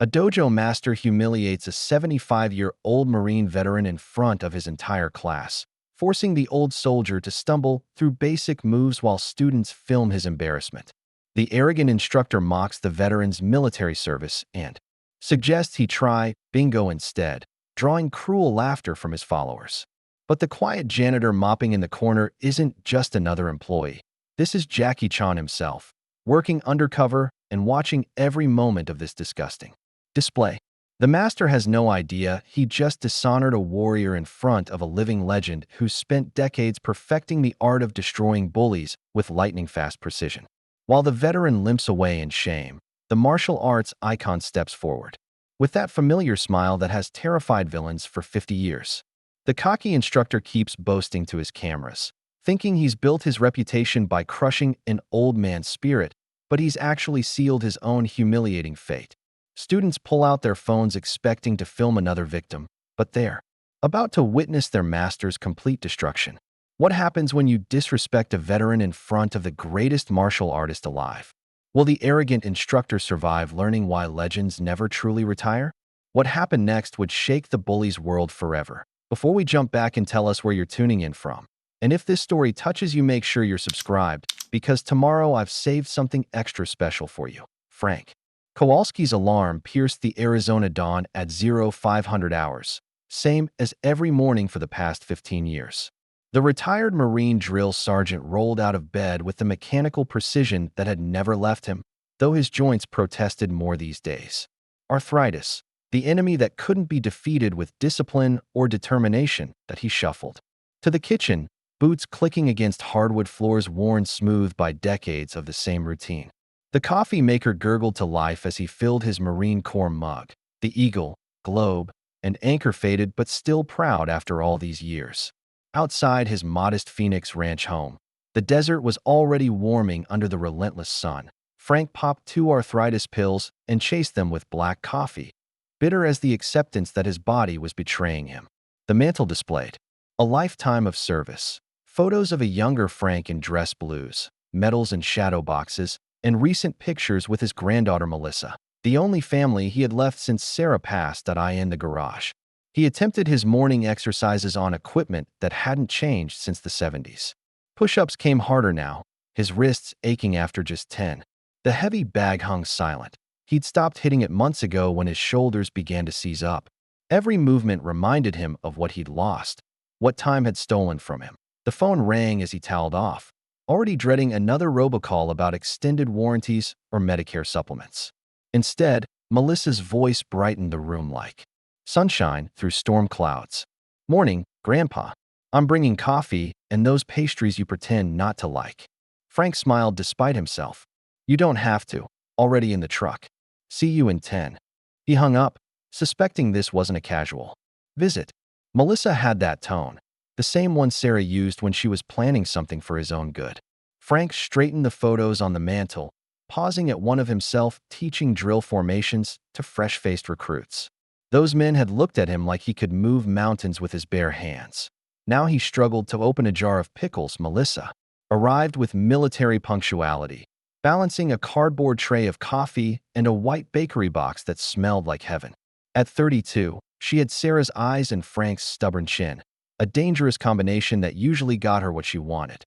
A dojo master humiliates a 75-year-old Marine veteran in front of his entire class, forcing the old soldier to stumble through basic moves while students film his embarrassment. The arrogant instructor mocks the veteran's military service and suggests he try bingo instead, drawing cruel laughter from his followers. But the quiet janitor mopping in the corner isn't just another employee. This is Jackie Chan himself, working undercover and watching every moment of this disgusting display. The master has no idea he just dishonored a warrior in front of a living legend who spent decades perfecting the art of destroying bullies with lightning-fast precision. While the veteran limps away in shame, the martial arts icon steps forward, with that familiar smile that has terrified villains for 50 years. The cocky instructor keeps boasting to his cameras, thinking he's built his reputation by crushing an old man's spirit, but he's actually sealed his own humiliating fate. Students pull out their phones expecting to film another victim, but they're about to witness their master's complete destruction. What happens when you disrespect a veteran in front of the greatest martial artist alive? Will the arrogant instructor survive learning why legends never truly retire? What happened next would shake the bully's world forever. Before we jump back and tell us where you're tuning in from, and if this story touches you, make sure you're subscribed, because tomorrow I've saved something extra special for you. Frank Kowalski's alarm pierced the Arizona dawn at 0500 hours, same as every morning for the past 15 years. The retired Marine drill sergeant rolled out of bed with the mechanical precision that had never left him, though his joints protested more these days. Arthritis, the enemy that couldn't be defeated with discipline or determination, that he shuffled to the kitchen, boots clicking against hardwood floors worn smooth by decades of the same routine. The coffee maker gurgled to life as he filled his Marine Corps mug. The eagle, globe, and anchor faded but still proud after all these years. Outside his modest Phoenix Ranch home, the desert was already warming under the relentless sun. Frank popped 2 arthritis pills and chased them with black coffee, bitter as the acceptance that his body was betraying him. The mantel displayed a lifetime of service, photos of a younger Frank in dress blues, medals and shadow boxes, and recent pictures with his granddaughter Melissa, the only family he had left since Sarah passed in the garage. He attempted his morning exercises on equipment that hadn't changed since the 70s. Push-ups came harder now, his wrists aching after just 10. The heavy bag hung silent. He'd stopped hitting it months ago when his shoulders began to seize up. Every movement reminded him of what he'd lost, what time had stolen from him. The phone rang as he toweled off, already dreading another robocall about extended warranties or Medicare supplements. Instead, Melissa's voice brightened the room like sunshine through storm clouds. "Morning, Grandpa. I'm bringing coffee and those pastries you pretend not to like." Frank smiled despite himself. "You don't have to. Already in the truck. See you in 10. He hung up, suspecting this wasn't a casual visit. Melissa had that tone, the same one Sarah used when she was planning something for his own good. Frank straightened the photos on the mantel, pausing at one of himself teaching drill formations to fresh-faced recruits. Those men had looked at him like he could move mountains with his bare hands. Now he struggled to open a jar of pickles. Melissa arrived with military punctuality, balancing a cardboard tray of coffee and a white bakery box that smelled like heaven. At 32, she had Sarah's eyes and Frank's stubborn chin, a dangerous combination that usually got her what she wanted.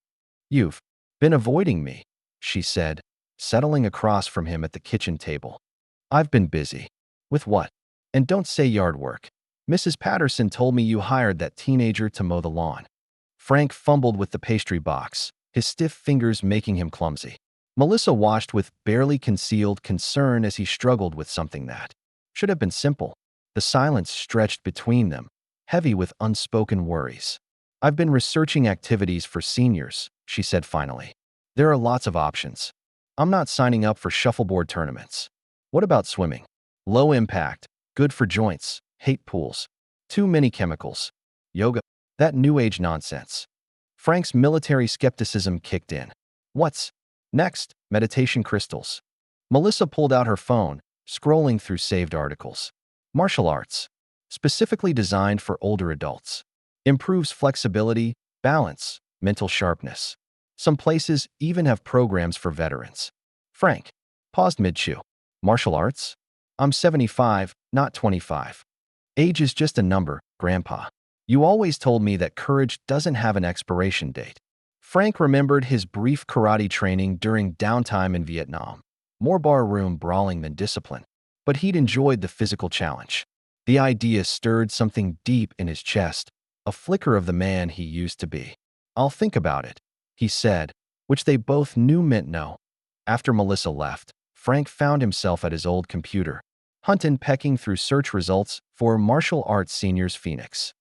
"You've been avoiding me," she said, settling across from him at the kitchen table. "I've been busy." "With what?" "And don't say yard work. Mrs. Patterson told me you hired that teenager to mow the lawn." Frank fumbled with the pastry box, his stiff fingers making him clumsy. Melissa watched with barely concealed concern as he struggled with something that should have been simple. The silence stretched between them, heavy with unspoken worries. "I've been researching activities for seniors," she said finally. "There are lots of options. I'm not signing up for shuffleboard tournaments." "What about swimming?" "Low impact, good for joints, hate pools. Too many chemicals." "Yoga?" "That new age nonsense." Frank's military skepticism kicked in. "What's next?" "Meditation crystals." Melissa pulled out her phone, scrolling through saved articles. "Martial arts. Specifically designed for older adults. Improves flexibility, balance, mental sharpness. Some places even have programs for veterans." Frank paused mid-chew. "Martial arts? I'm 75, not 25. Age is just a number, Grandpa. You always told me that courage doesn't have an expiration date. Frank remembered his brief karate training during downtime in Vietnam. More barroom brawling than discipline. But he'd enjoyed the physical challenge. The idea stirred something deep in his chest, a flicker of the man he used to be. I'll think about it, he said, which they both knew meant no. After Melissa left, Frank found himself at his old computer, hunting pecking through search results for martial arts seniors Phoenix.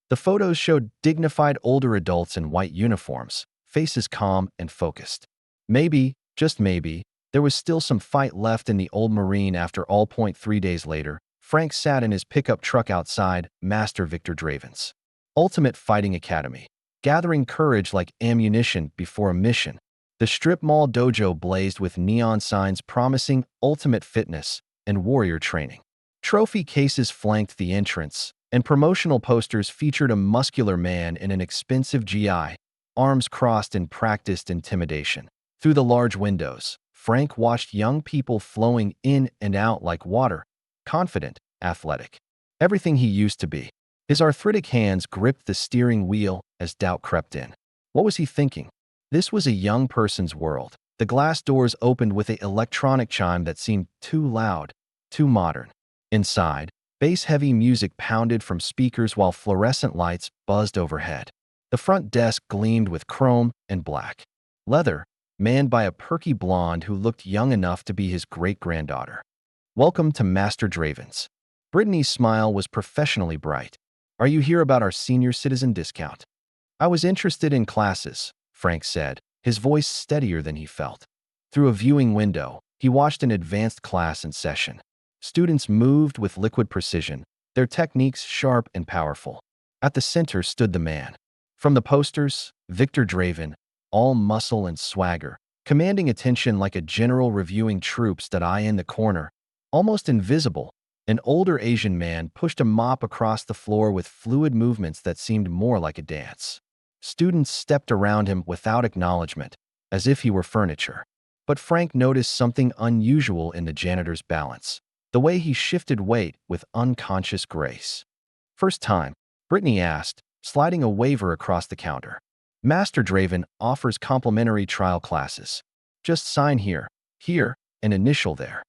The photos showed dignified older adults in white uniforms, faces calm and focused. Maybe, just maybe, there was still some fight left in the old Marine after all. 3 days later, Frank sat in his pickup truck outside Master Victor Draven's Ultimate Fighting Academy, gathering courage like ammunition before a mission. The strip mall dojo blazed with neon signs promising ultimate fitness and warrior training. Trophy cases flanked the entrance, and promotional posters featured a muscular man in an expensive GI, arms crossed in practiced intimidation. Through the large windows, Frank watched young people flowing in and out like water, confident, athletic. Everything he used to be. His arthritic hands gripped the steering wheel as doubt crept in. What was he thinking? This was a young person's world. The glass doors opened with an electronic chime that seemed too loud, too modern. Inside, bass-heavy music pounded from speakers while fluorescent lights buzzed overhead. The front desk gleamed with chrome and black leather, manned by a perky blonde who looked young enough to be his great-granddaughter. Welcome to Master Draven's. Brittany's smile was professionally bright. Are you here about our senior citizen discount? I was interested in classes, Frank said, his voice steadier than he felt. Through a viewing window, he watched an advanced class in session. Students moved with liquid precision, their techniques sharp and powerful. At the center stood the man. From the posters, Victor Draven, all muscle and swagger, commanding attention like a general reviewing troops. I in the corner, almost invisible, an older Asian man pushed a mop across the floor with fluid movements that seemed more like a dance. Students stepped around him without acknowledgement, as if he were furniture. But Frank noticed something unusual in the janitor's balance, the way he shifted weight with unconscious grace. First time, Brittany asked, sliding a waiver across the counter. Master Draven offers complimentary trial classes. Just sign here, and initial there.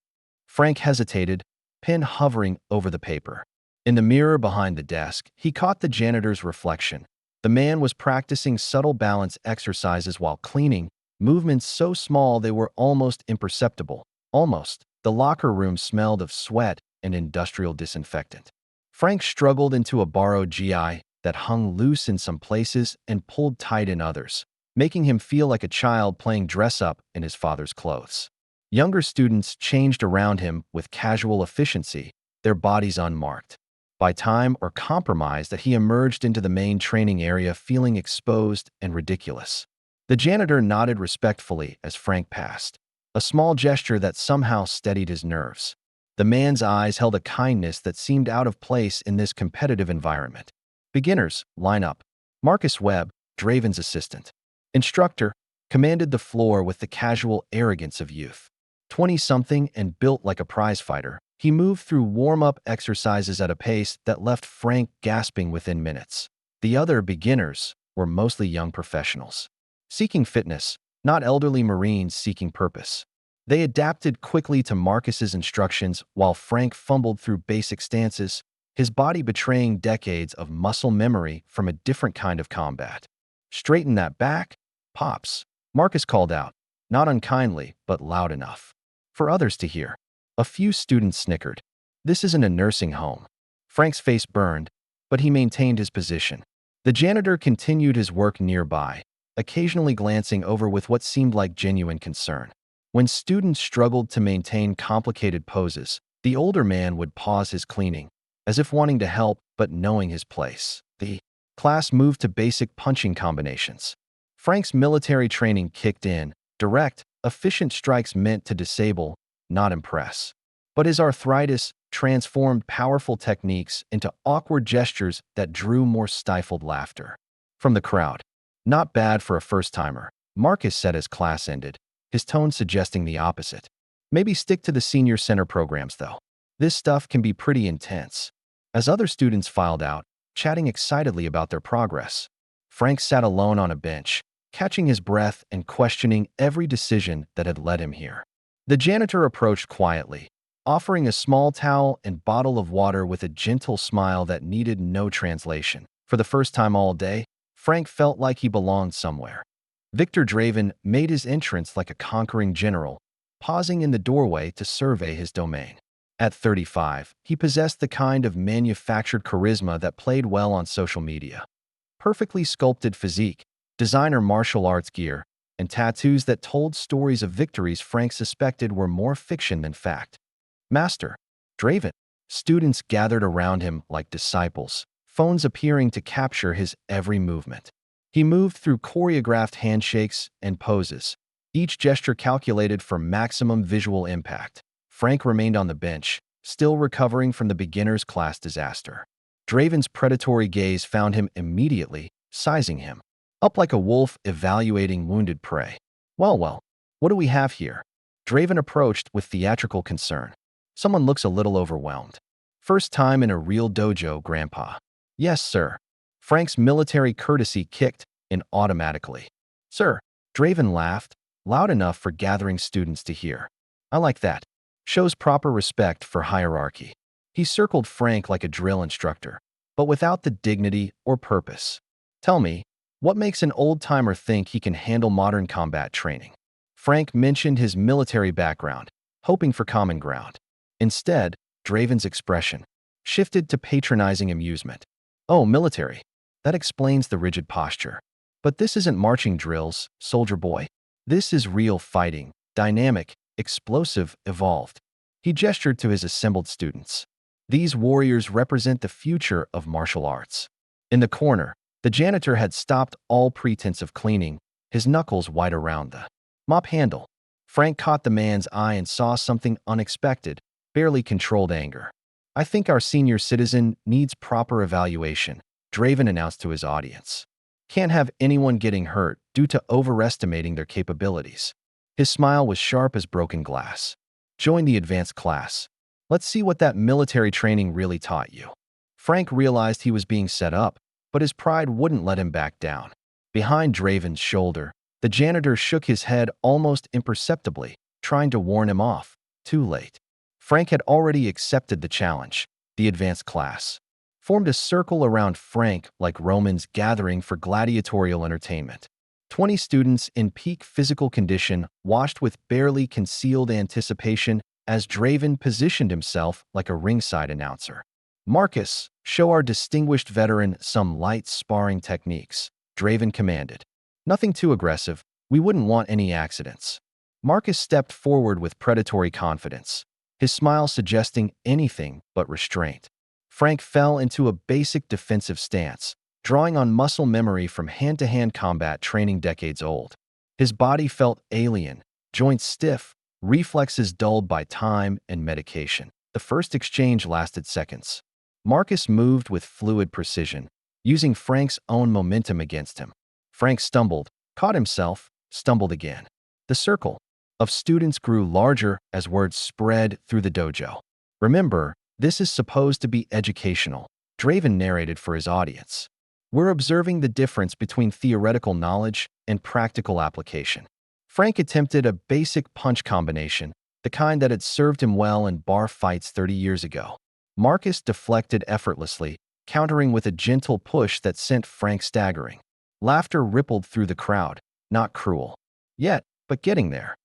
Frank hesitated, pen hovering over the paper. In the mirror behind the desk, he caught the janitor's reflection. The man was practicing subtle balance exercises while cleaning, movements so small they were almost imperceptible. Almost. The locker room smelled of sweat and industrial disinfectant. Frank struggled into a borrowed GI that hung loose in some places and pulled tight in others, making him feel like a child playing dress-up in his father's clothes. Younger students changed around him with casual efficiency, their bodies unmarked. By time or compromise that he emerged into the main training area feeling exposed and ridiculous. The janitor nodded respectfully as Frank passed, a small gesture that somehow steadied his nerves. The man's eyes held a kindness that seemed out of place in this competitive environment. Beginners, line up. Marcus Webb, Draven's assistant. Instructor, commanded the floor with the casual arrogance of youth. 20-something and built like a prizefighter, he moved through warm-up exercises at a pace that left Frank gasping within minutes. The other beginners were mostly young professionals, seeking fitness, not elderly Marines seeking purpose. They adapted quickly to Marcus's instructions while Frank fumbled through basic stances, his body betraying decades of muscle memory from a different kind of combat. Straighten that back, Pops, Marcus called out, not unkindly, but loud enough for others to hear. A few students snickered. This isn't a nursing home. Frank's face burned, but he maintained his position. The janitor continued his work nearby, occasionally glancing over with what seemed like genuine concern. When students struggled to maintain complicated poses, the older man would pause his cleaning, as if wanting to help but knowing his place. The class moved to basic punching combinations. Frank's military training kicked in, direct, efficient strikes meant to disable, not impress. But his arthritis transformed powerful techniques into awkward gestures that drew more stifled laughter from the crowd. Not bad for a first-timer, Marcus said as class ended, his tone suggesting the opposite. Maybe stick to the senior center programs, though. This stuff can be pretty intense. As other students filed out, chatting excitedly about their progress, Frank sat alone on a bench, catching his breath and questioning every decision that had led him here. The janitor approached quietly, offering a small towel and bottle of water with a gentle smile that needed no translation. For the first time all day, Frank felt like he belonged somewhere. Victor Draven made his entrance like a conquering general, pausing in the doorway to survey his domain. At 35, he possessed the kind of manufactured charisma that played well on social media. Perfectly sculpted physique, designer martial arts gear, and tattoos that told stories of victories Frank suspected were more fiction than fact. Master Draven. Students gathered around him like disciples, phones appearing to capture his every movement. He moved through choreographed handshakes and poses, each gesture calculated for maximum visual impact. Frank remained on the bench, still recovering from the beginner's class disaster. Draven's predatory gaze found him immediately, sizing him up like a wolf evaluating wounded prey. Well, what do we have here? Draven approached with theatrical concern. Someone looks a little overwhelmed. First time in a real dojo, Grandpa. Yes, sir. Frank's military courtesy kicked in automatically. Sir, Draven laughed, loud enough for gathering students to hear. I like that. Shows proper respect for hierarchy. He circled Frank like a drill instructor, but without the dignity or purpose. Tell me, what makes an old-timer think he can handle modern combat training? Frank mentioned his military background, hoping for common ground. Instead, Draven's expression shifted to patronizing amusement. Oh, military. That explains the rigid posture. But this isn't marching drills, soldier boy. This is real fighting, dynamic, explosive, evolved. He gestured to his assembled students. These warriors represent the future of martial arts. In the corner, the janitor had stopped all pretense of cleaning, his knuckles wide around the mop handle. Frank caught the man's eye and saw something unexpected, barely controlled anger. I think our senior citizen needs proper evaluation, Draven announced to his audience. Can't have anyone getting hurt due to overestimating their capabilities. His smile was sharp as broken glass. Join the advanced class. Let's see what that military training really taught you. Frank realized he was being set up, but his pride wouldn't let him back down. Behind Draven's shoulder, the janitor shook his head almost imperceptibly, trying to warn him off. Too late. Frank had already accepted the challenge. The advanced class formed a circle around Frank like Romans gathering for gladiatorial entertainment. 20 students in peak physical condition watched with barely concealed anticipation as Draven positioned himself like a ringside announcer. Marcus, show our distinguished veteran some light sparring techniques, Draven commanded. Nothing too aggressive, we wouldn't want any accidents. Marcus stepped forward with predatory confidence, his smile suggesting anything but restraint. Frank fell into a basic defensive stance, drawing on muscle memory from hand-to-hand combat training decades old. His body felt alien, joints stiff, reflexes dulled by time and medication. The first exchange lasted seconds. Marcus moved with fluid precision, using Frank's own momentum against him. Frank stumbled, caught himself, stumbled again. The circle of students grew larger as words spread through the dojo. Remember, this is supposed to be educational, Draven narrated for his audience. We're observing the difference between theoretical knowledge and practical application. Frank attempted a basic punch combination, the kind that had served him well in bar fights 30 years ago. Marcus deflected effortlessly, countering with a gentle push that sent Frank staggering. Laughter rippled through the crowd, not cruel yet, but getting there.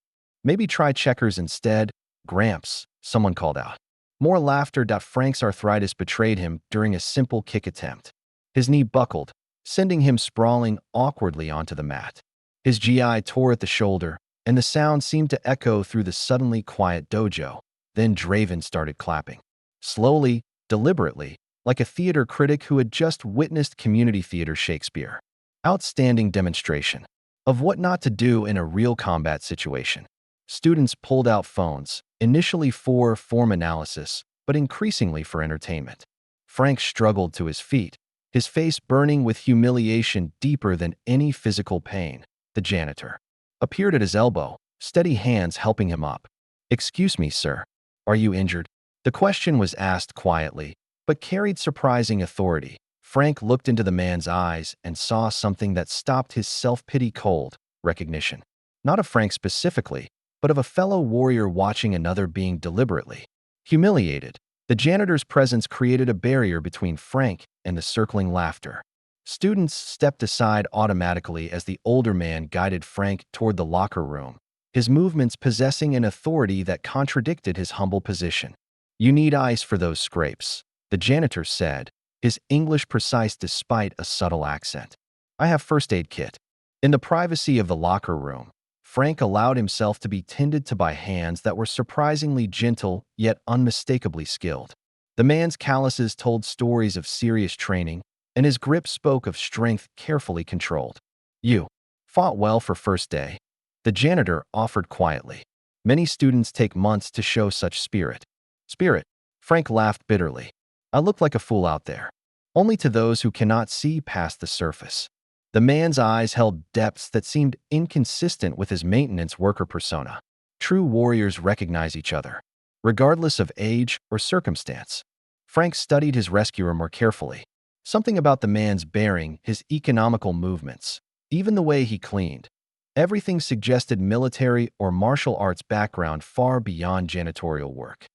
Maybe try checkers instead, Gramps, someone called out. More laughter. Frank's arthritis betrayed him during a simple kick attempt. His knee buckled, sending him sprawling awkwardly onto the mat. His GI tore at the shoulder, and the sound seemed to echo through the suddenly quiet dojo. Then Draven started clapping. Slowly, deliberately, like a theater critic who had just witnessed community theater Shakespeare. Outstanding demonstration of what not to do in a real combat situation. Students pulled out phones, initially for form analysis, but increasingly for entertainment. Frank struggled to his feet, his face burning with humiliation deeper than any physical pain. The janitor appeared at his elbow, steady hands helping him up. Excuse me, sir. Are you injured? The question was asked quietly, but carried surprising authority. Frank looked into the man's eyes and saw something that stopped his self-pity cold: recognition. Not of Frank specifically, but of a fellow warrior watching another being deliberately humiliated. The janitor's presence created a barrier between Frank and the circling laughter. Students stepped aside automatically as the older man guided Frank toward the locker room, his movements possessing an authority that contradicted his humble position. "You need ice for those scrapes," the janitor said, his English precise despite a subtle accent. "I have first aid kit." In the privacy of the locker room, Frank allowed himself to be tended to by hands that were surprisingly gentle yet unmistakably skilled. The man's calluses told stories of serious training, and his grip spoke of strength carefully controlled. "You fought well for first day," the janitor offered quietly. "Many students take months to show such spirit." "Spirit?" Frank laughed bitterly. "I look like a fool out there. Only to those who cannot see past the surface." The man's eyes held depths that seemed inconsistent with his maintenance worker persona. True warriors recognize each other, regardless of age or circumstance. Frank studied his rescuer more carefully. Something about the man's bearing, his economical movements, even the way he cleaned. Everything suggested military or martial arts background far beyond janitorial work.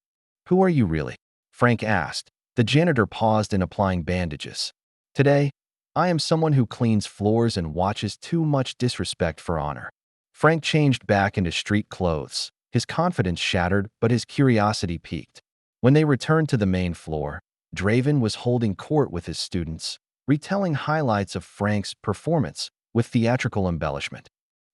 "Who are you really?" Frank asked. The janitor paused in applying bandages. "Today, I am someone who cleans floors and watches too much disrespect for honor." Frank changed back into street clothes, his confidence shattered but his curiosity piqued. When they returned to the main floor, Draven was holding court with his students, retelling highlights of Frank's performance with theatrical embellishment.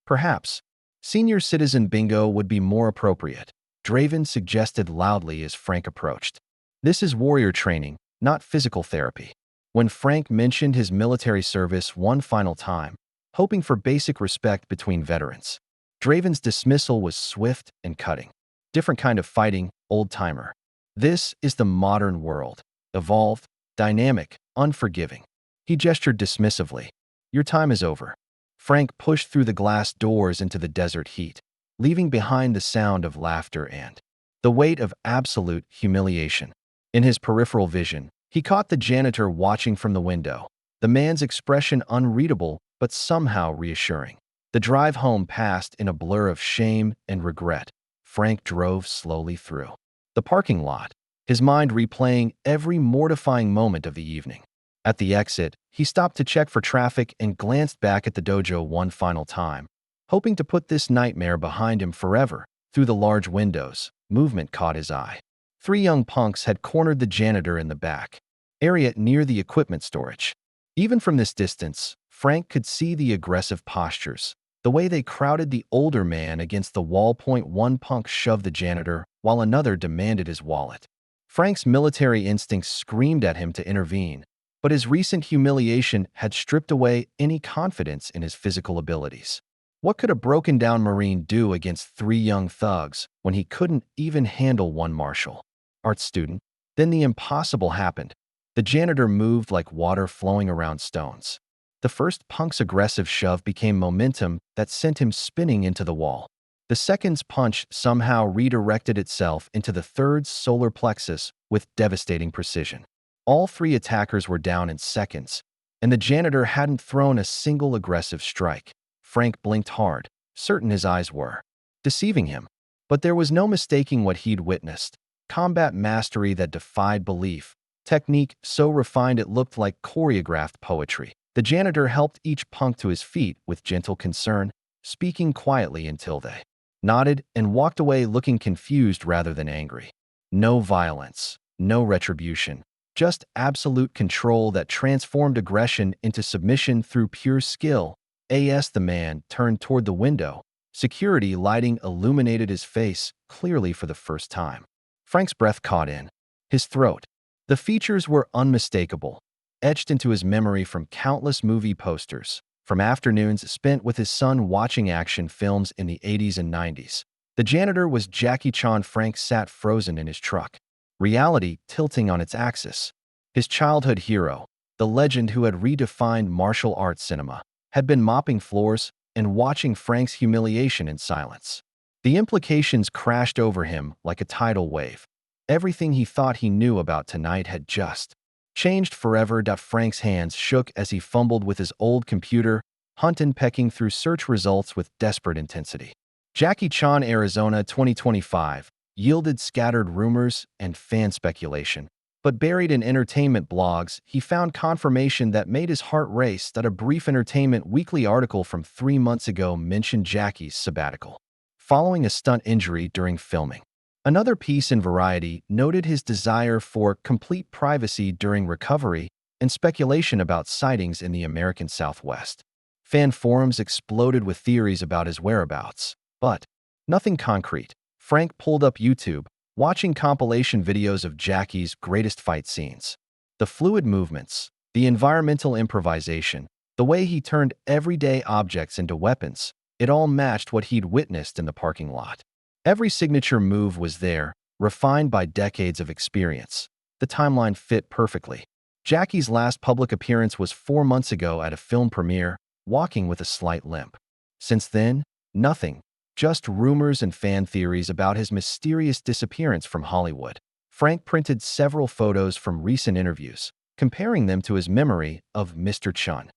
"Perhaps senior citizen bingo would be more appropriate," Draven suggested loudly as Frank approached. "This is warrior training, not physical therapy." When Frank mentioned his military service one final time, hoping for basic respect between veterans, Draven's dismissal was swift and cutting. "Different kind of fighting, old-timer. This is the modern world. Evolved, dynamic, unforgiving." He gestured dismissively. "Your time is over." Frank pushed through the glass doors into the desert heat, leaving behind the sound of laughter and the weight of absolute humiliation. In his peripheral vision, he caught the janitor watching from the window, the man's expression unreadable but somehow reassuring. The drive home passed in a blur of shame and regret. Frank drove slowly through the parking lot, his mind replaying every mortifying moment of the evening. At the exit, he stopped to check for traffic and glanced back at the dojo one final time, hoping to put this nightmare behind him forever. Through the large windows, movement caught his eye. Three young punks had cornered the janitor in the back area near the equipment storage. Even from this distance, Frank could see the aggressive postures, the way they crowded the older man against the wall. One punk shoved the janitor, while another demanded his wallet. Frank's military instincts screamed at him to intervene, but his recent humiliation had stripped away any confidence in his physical abilities. What could a broken-down Marine do against three young thugs when he couldn't even handle one martial arts student? Then the impossible happened. The janitor moved like water flowing around stones. The first punk's aggressive shove became momentum that sent him spinning into the wall. The second's punch somehow redirected itself into the third's solar plexus with devastating precision. All three attackers were down in seconds, and the janitor hadn't thrown a single aggressive strike. Frank blinked hard, certain his eyes were deceiving him. But there was no mistaking what he'd witnessed: combat mastery that defied belief. Technique so refined it looked like choreographed poetry. The janitor helped each punk to his feet with gentle concern, speaking quietly until they nodded and walked away looking confused rather than angry. No violence, no retribution, just absolute control that transformed aggression into submission through pure skill. As the man turned toward the window, security lighting illuminated his face clearly for the first time. Frank's breath caught in his throat. The features were unmistakable, etched into his memory from countless movie posters, from afternoons spent with his son watching action films in the 80s and 90s. The janitor was Jackie Chan. Frank sat frozen in his truck, reality tilting on its axis. His childhood hero, the legend who had redefined martial arts cinema, had been mopping floors and watching Frank's humiliation in silence. The implications crashed over him like a tidal wave. Everything he thought he knew about tonight had just changed forever. Frank's hands shook as he fumbled with his old computer, hunting pecking through search results with desperate intensity. Jackie Chan, Arizona 2025, yielded scattered rumors and fan speculation. But buried in entertainment blogs, he found confirmation that made his heart race. That a brief Entertainment Weekly article from 3 months ago mentioned Jackie's sabbatical following a stunt injury during filming. Another piece in Variety noted his desire for complete privacy during recovery and speculation about sightings in the American Southwest. Fan forums exploded with theories about his whereabouts, but nothing concrete. Frank pulled up YouTube, watching compilation videos of Jackie's greatest fight scenes. The fluid movements, the environmental improvisation, the way he turned everyday objects into weapons, it all matched what he'd witnessed in the parking lot. Every signature move was there, refined by decades of experience. The timeline fit perfectly. Jackie's last public appearance was 4 months ago at a film premiere, walking with a slight limp. Since then, nothing, just rumors and fan theories about his mysterious disappearance from Hollywood. Frank printed several photos from recent interviews, comparing them to his memory of Mr. Chun.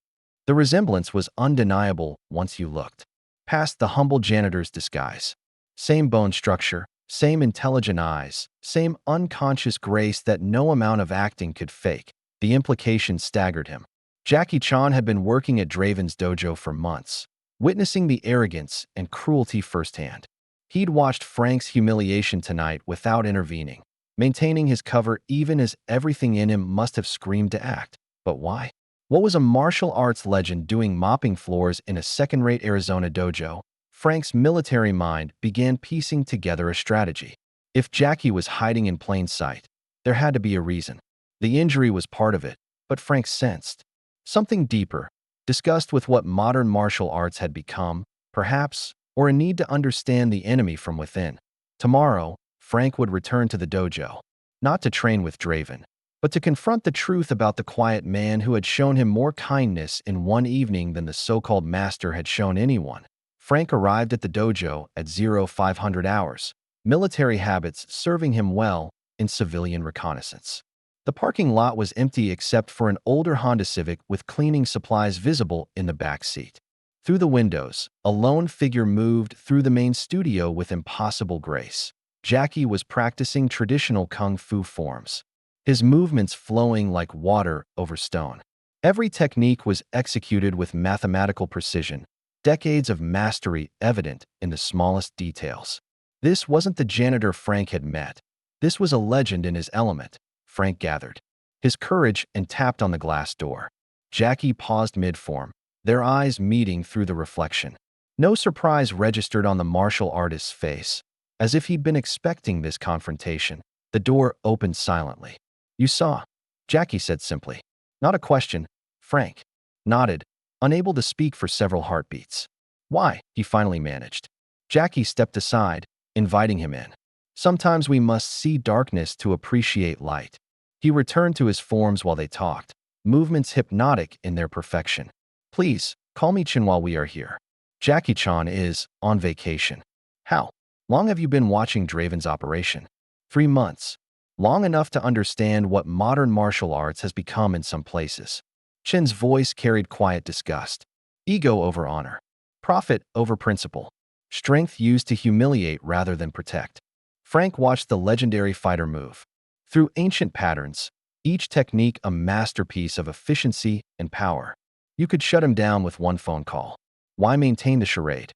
The resemblance was undeniable once you looked past the humble janitor's disguise. Same bone structure, same intelligent eyes, same unconscious grace that no amount of acting could fake. The implication staggered him. Jackie Chan had been working at Draven's dojo for months, witnessing the arrogance and cruelty firsthand. He'd watched Frank's humiliation tonight without intervening, maintaining his cover even as everything in him must have screamed to act. But why? What was a martial arts legend doing mopping floors in a second-rate Arizona dojo? Frank's military mind began piecing together a strategy. If Jackie was hiding in plain sight, there had to be a reason. The injury was part of it, but Frank sensed something deeper, disgust with what modern martial arts had become, perhaps, or a need to understand the enemy from within. Tomorrow, Frank would return to the dojo, not to train with Draven, but to confront the truth about the quiet man who had shown him more kindness in one evening than the so-called master had shown anyone. Frank arrived at the dojo at 0500 hours, military habits serving him well in civilian reconnaissance. The parking lot was empty except for an older Honda Civic with cleaning supplies visible in the back seat. Through the windows, a lone figure moved through the main studio with impossible grace. Jackie was practicing traditional kung fu forms, his movements flowing like water over stone. Every technique was executed with mathematical precision, decades of mastery evident in the smallest details. This wasn't the janitor Frank had met. This was a legend in his element, Frank gathered his courage and tapped on the glass door. Jackie paused mid-form, their eyes meeting through the reflection. No surprise registered on the martial artist's face, as if he'd been expecting this confrontation. The door opened silently. "You saw," Jackie said simply. Not a question. Frank nodded, unable to speak for several heartbeats. "Why?" he finally managed. Jackie stepped aside, inviting him in. "Sometimes we must see darkness to appreciate light." He returned to his forms while they talked, movements hypnotic in their perfection. "Please, call me Chin while we are here. Jackie Chan is on vacation." "How long have you been watching Draven's operation?" 3 months. Long enough to understand what modern martial arts has become in some places. Chin's voice carried quiet disgust. Ego over honor. Profit over principle. Strength used to humiliate rather than protect. Frank watched the legendary fighter move through ancient patterns, each technique a masterpiece of efficiency and power. You could shut him down with one phone call. Why maintain the charade?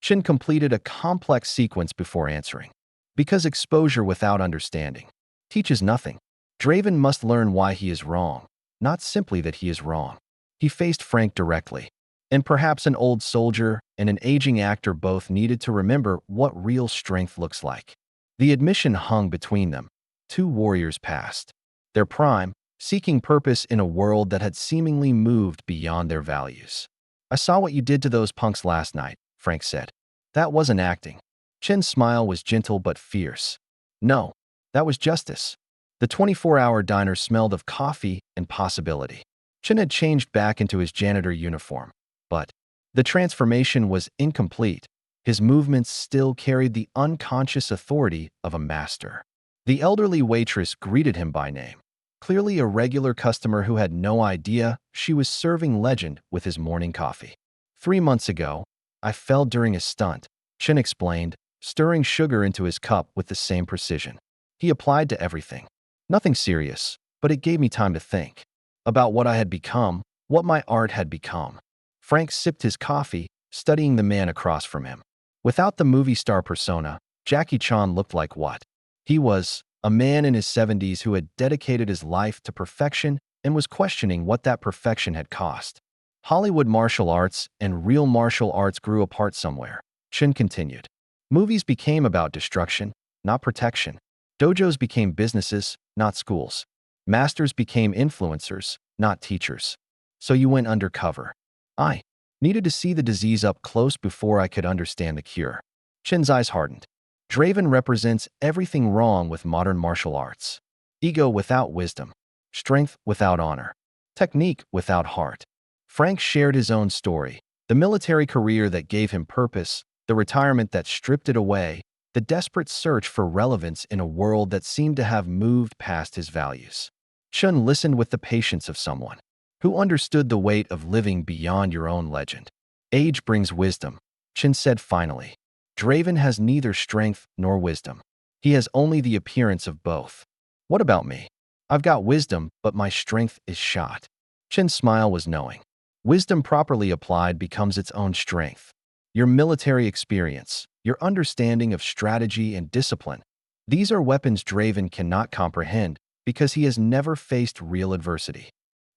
Chin completed a complex sequence before answering. Because exposure without understanding teaches nothing. Draven must learn why he is wrong, not simply that he is wrong. He faced Frank directly, and perhaps an old soldier and an aging actor both needed to remember what real strength looks like. The admission hung between them. Two warriors past their prime, seeking purpose in a world that had seemingly moved beyond their values. "I saw what you did to those punks last night," Frank said. "That wasn't acting." Chin's smile was gentle but fierce. "No, that was justice." The 24-hour diner smelled of coffee and possibility. Chin had changed back into his janitor uniform, but the transformation was incomplete. His movements still carried the unconscious authority of a master. The elderly waitress greeted him by name, clearly a regular customer who had no idea she was serving legend with his morning coffee. 3 months ago, I fell during a stunt, Chen explained, stirring sugar into his cup with the same precision. He applied to everything. Nothing serious, but it gave me time to think about what I had become, what my art had become. Frank sipped his coffee, studying the man across from him. Without the movie star persona, Jackie Chan looked like what? He was a man in his 70s who had dedicated his life to perfection and was questioning what that perfection had cost. Hollywood martial arts and real martial arts grew apart somewhere, Chen continued. Movies became about destruction, not protection. Dojos became businesses, not schools. Masters became influencers, not teachers. So you went undercover. I needed to see the disease up close before I could understand the cure. Chen's eyes hardened. Draven represents everything wrong with modern martial arts. Ego without wisdom, strength without honor, technique without heart. Frank shared his own story, the military career that gave him purpose, the retirement that stripped it away, the desperate search for relevance in a world that seemed to have moved past his values. Chun listened with the patience of someone who understood the weight of living beyond your own legend. Age brings wisdom, Chen said finally. Draven has neither strength nor wisdom. He has only the appearance of both. What about me? I've got wisdom, but my strength is shot. Chen's smile was knowing. Wisdom properly applied becomes its own strength. Your military experience, your understanding of strategy and discipline, these are weapons Draven cannot comprehend because he has never faced real adversity.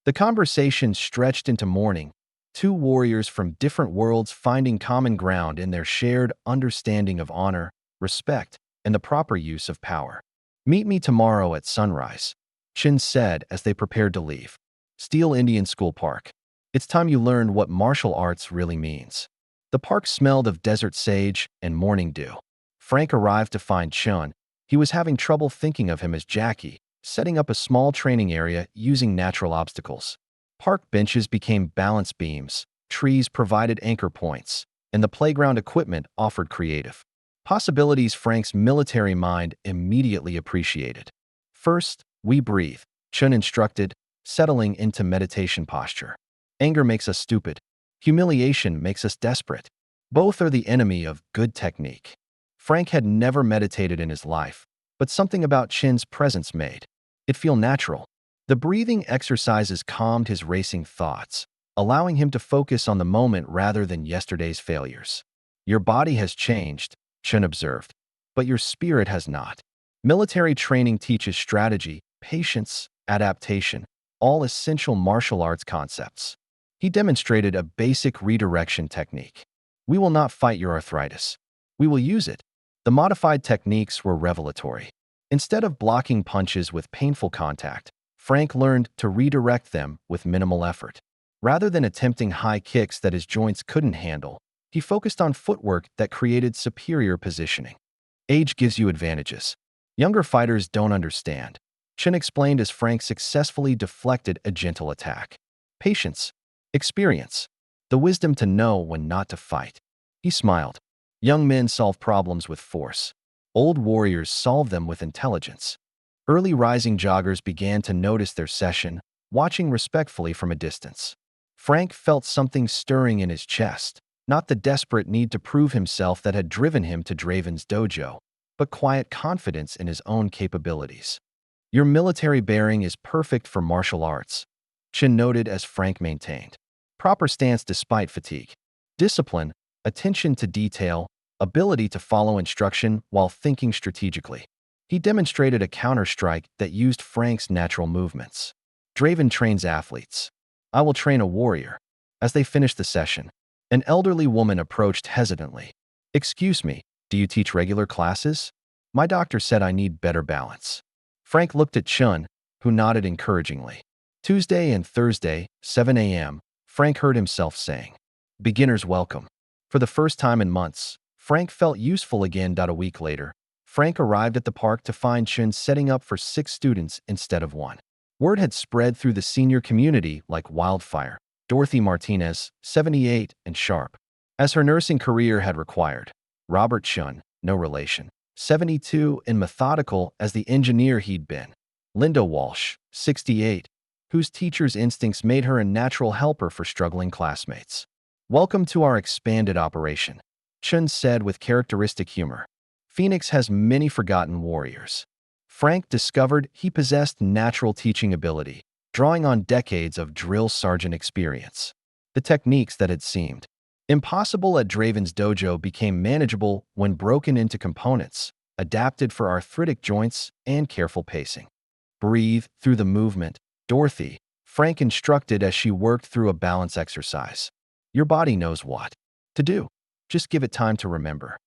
The conversation stretched into morning, two warriors from different worlds finding common ground in their shared understanding of honor, respect, and the proper use of power. Meet me tomorrow at sunrise, Chin said as they prepared to leave. Steel Indian School Park. It's time you learned what martial arts really means. The park smelled of desert sage and morning dew. Frank arrived to find Chun. He was having trouble thinking of him as Jackie, setting up a small training area using natural obstacles. Park benches became balance beams, trees provided anchor points, and the playground equipment offered creative possibilities Frank's military mind immediately appreciated. First, we breathe, Chun instructed, settling into meditation posture. Anger makes us stupid. Humiliation makes us desperate. Both are the enemy of good technique. Frank had never meditated in his life, but something about Chin's presence made it feel natural. The breathing exercises calmed his racing thoughts, allowing him to focus on the moment rather than yesterday's failures. Your body has changed, Chen observed, but your spirit has not. Military training teaches strategy, patience, adaptation, all essential martial arts concepts. He demonstrated a basic redirection technique. We will not fight your arthritis. We will use it. The modified techniques were revelatory. Instead of blocking punches with painful contact, Frank learned to redirect them with minimal effort. Rather than attempting high kicks that his joints couldn't handle, he focused on footwork that created superior positioning. Age gives you advantages. Younger fighters don't understand, Chen explained as Frank successfully deflected a gentle attack. Patience, experience, the wisdom to know when not to fight. He smiled. Young men solve problems with force. Old warriors solve them with intelligence. Early rising joggers began to notice their session, watching respectfully from a distance. Frank felt something stirring in his chest, not the desperate need to prove himself that had driven him to Draven's dojo, but quiet confidence in his own capabilities. Your military bearing is perfect for martial arts, Chin noted as Frank maintained. Proper stance despite fatigue. Discipline, attention to detail, ability to follow instruction while thinking strategically. He demonstrated a counter-strike that used Frank's natural movements. Draven trains athletes. I will train a warrior. As they finished the session, an elderly woman approached hesitantly. Excuse me, do you teach regular classes? My doctor said I need better balance. Frank looked at Chun, who nodded encouragingly. Tuesday and Thursday, 7 a.m., Frank heard himself saying. Beginners welcome. For the first time in months, Frank felt useful again. A week later, Frank arrived at the park to find Chun setting up for 6 students instead of 1. Word had spread through the senior community like wildfire. Dorothy Martinez, 78 and sharp, as her nursing career had required. Robert Chun, no relation, 72, and methodical as the engineer he'd been. Linda Walsh, 68, whose teacher's instincts made her a natural helper for struggling classmates. "Welcome to our expanded operation," Chun said with characteristic humor. "Phoenix has many forgotten warriors." Frank discovered he possessed natural teaching ability, drawing on decades of drill sergeant experience. The techniques that had seemed impossible at Draven's dojo became manageable when broken into components, adapted for arthritic joints and careful pacing. "Breathe through the movement, Dorothy," Frank instructed as she worked through a balance exercise. "Your body knows what to do. Just give it time to remember."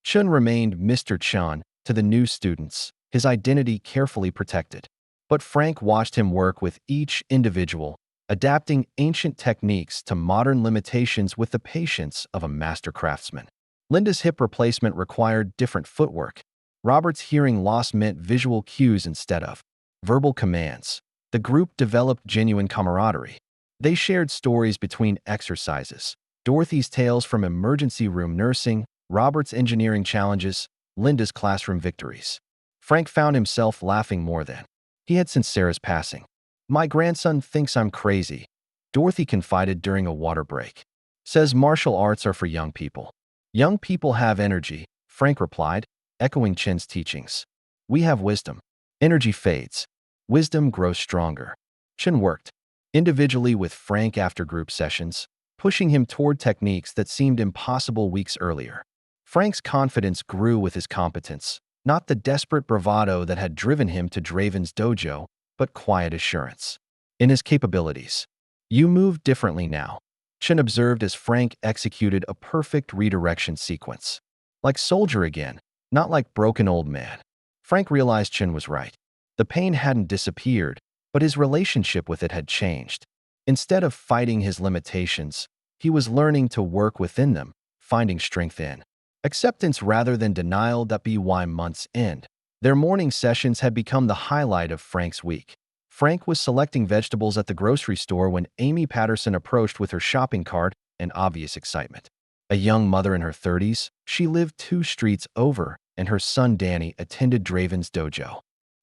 Chun remained Mr. Chun to the new students, his identity carefully protected. But Frank watched him work with each individual, adapting ancient techniques to modern limitations with the patience of a master craftsman. Linda's hip replacement required different footwork. Robert's hearing loss meant visual cues instead of verbal commands. The group developed genuine camaraderie. They shared stories between exercises. Dorothy's tales from emergency room nursing, Robert's engineering challenges, Linda's classroom victories. Frank found himself laughing more than he had since Sarah's passing. "My grandson thinks I'm crazy," Dorothy confided during a water break. "Says martial arts are for young people." "Young people have energy," Frank replied, echoing Chin's teachings. "We have wisdom. Energy fades. Wisdom grows stronger." Chin worked individually with Frank after group sessions, pushing him toward techniques that seemed impossible weeks earlier. Frank's confidence grew with his competence, not the desperate bravado that had driven him to Draven's dojo, but quiet assurance in his capabilities. "You move differently now," Chin observed as Frank executed a perfect redirection sequence. "Like soldier again, not like broken old man." Frank realized Chin was right. The pain hadn't disappeared, but his relationship with it had changed. Instead of fighting his limitations, he was learning to work within them, finding strength in acceptance rather than denial. By month's end, their morning sessions had become the highlight of Frank's week. Frank was selecting vegetables at the grocery store when Amy Patterson approached with her shopping cart in obvious excitement. A young mother in her 30s, she lived 2 streets over, and her son Danny attended Draven's dojo.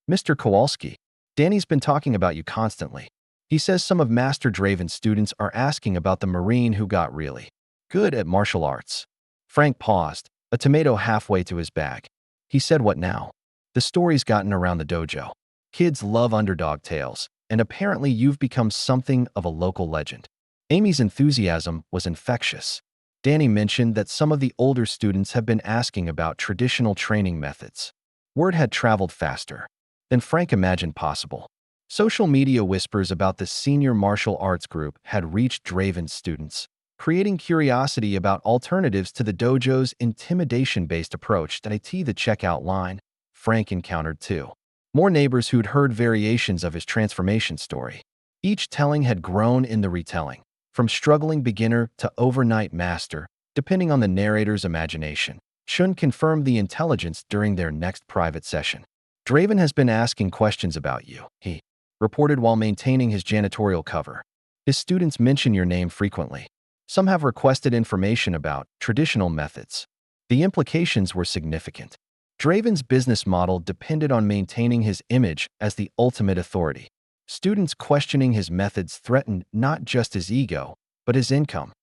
"Mr. Kowalski, Danny's been talking about you constantly. He says some of Master Draven's students are asking about the Marine who got really good at martial arts." Frank paused, a tomato halfway to his bag. He said, "What now?" "The story's gotten around the dojo. Kids love underdog tales, and apparently you've become something of a local legend." Amy's enthusiasm was infectious. Danny mentioned that some of the older students have been asking about traditional training methods. Word had traveled faster than Frank imagined possible. Social media whispers about the senior martial arts group had reached Draven's students, creating curiosity about alternatives to the dojo's intimidation-based approach. "The checkout line," Frank encountered too. More neighbors who'd heard variations of his transformation story. Each telling had grown in the retelling, from struggling beginner to overnight master, depending on the narrator's imagination. Chun confirmed the intelligence during their next private session. "Draven has been asking questions about you," he reported while maintaining his janitorial cover. "His students mention your name frequently. Some have requested information about traditional methods." The implications were significant. Draven's business model depended on maintaining his image as the ultimate authority. Students questioning his methods threatened not just his ego, but his income.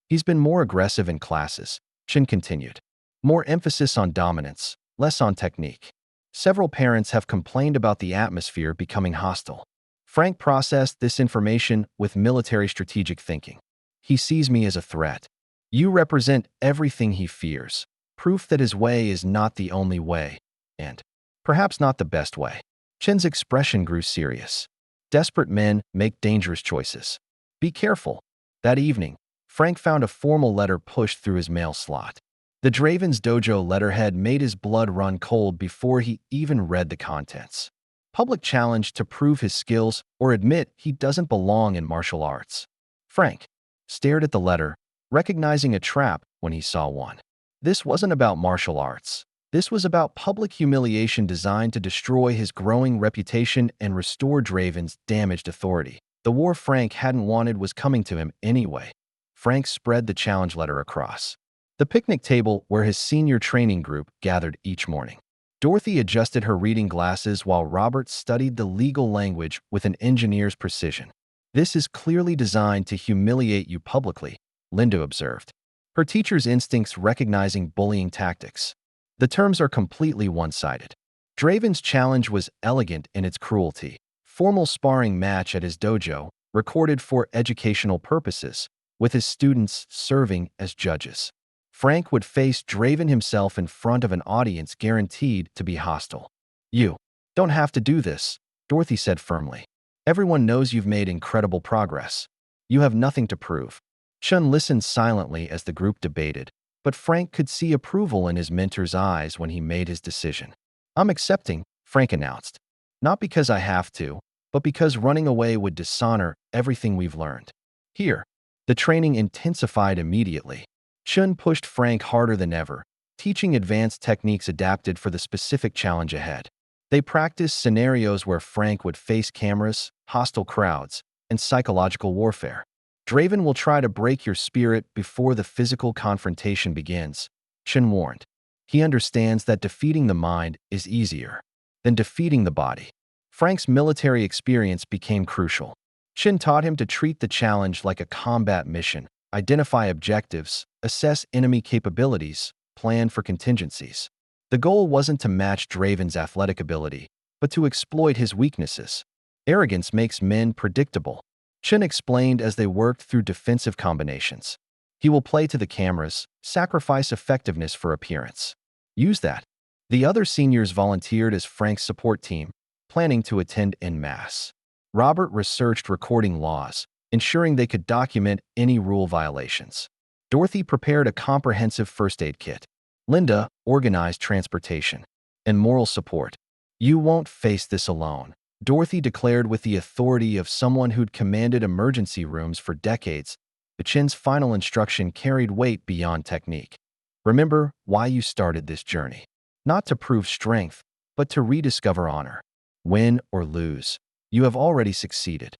"He's been more aggressive in classes," Chin continued. "More emphasis on dominance, less on technique. Several parents have complained about the atmosphere becoming hostile." Frank processed this information with military strategic thinking. "He sees me as a threat. You represent everything he fears. Proof that his way is not the only way, and perhaps not the best way." Chin's expression grew serious. "Desperate men make dangerous choices. Be careful." That evening, Frank found a formal letter pushed through his mail slot. The Draven's dojo letterhead made his blood run cold before he even read the contents. Public challenge to prove his skills or admit he doesn't belong in martial arts. Frank stared at the letter, recognizing a trap when he saw one. This wasn't about martial arts. This was about public humiliation designed to destroy his growing reputation and restore Draven's damaged authority. The war Frank hadn't wanted was coming to him anyway. Frank spread the challenge letter across the picnic table where his senior training group gathered each morning. Dorothy adjusted her reading glasses while Robert studied the legal language with an engineer's precision. This is clearly designed to humiliate you publicly, Linda observed, her teacher's instincts recognizing bullying tactics. The terms are completely one-sided. Draven's challenge was elegant in its cruelty. Formal sparring match at his dojo, recorded for educational purposes, with his students serving as judges. Frank would face Draven himself in front of an audience guaranteed to be hostile. You don't have to do this, Dorothy said firmly. Everyone knows you've made incredible progress. You have nothing to prove. Chun listened silently as the group debated, but Frank could see approval in his mentor's eyes when he made his decision. I'm accepting, Frank announced. Not because I have to, but because running away would dishonor everything we've learned. Here, the training intensified immediately. Chun pushed Frank harder than ever, teaching advanced techniques adapted for the specific challenge ahead. They practiced scenarios where Frank would face cameras, hostile crowds, and psychological warfare. Draven will try to break your spirit before the physical confrontation begins, Chun warned. He understands that defeating the mind is easier than defeating the body. Frank's military experience became crucial. Chun taught him to treat the challenge like a combat mission, identify objectives, assess enemy capabilities, plan for contingencies. The goal wasn't to match Draven's athletic ability, but to exploit his weaknesses. Arrogance makes men predictable, Chun explained as they worked through defensive combinations. He will play to the cameras, sacrifice effectiveness for appearance. Use that. The other seniors volunteered as Frank's support team, planning to attend en masse. Robert researched recording laws, ensuring they could document any rule violations. Dorothy prepared a comprehensive first aid kit. Linda organized transportation and moral support. You won't face this alone, Dorothy declared with the authority of someone who'd commanded emergency rooms for decades. The Chin's final instruction carried weight beyond technique. Remember why you started this journey. Not to prove strength, but to rediscover honor. Win or lose, you have already succeeded.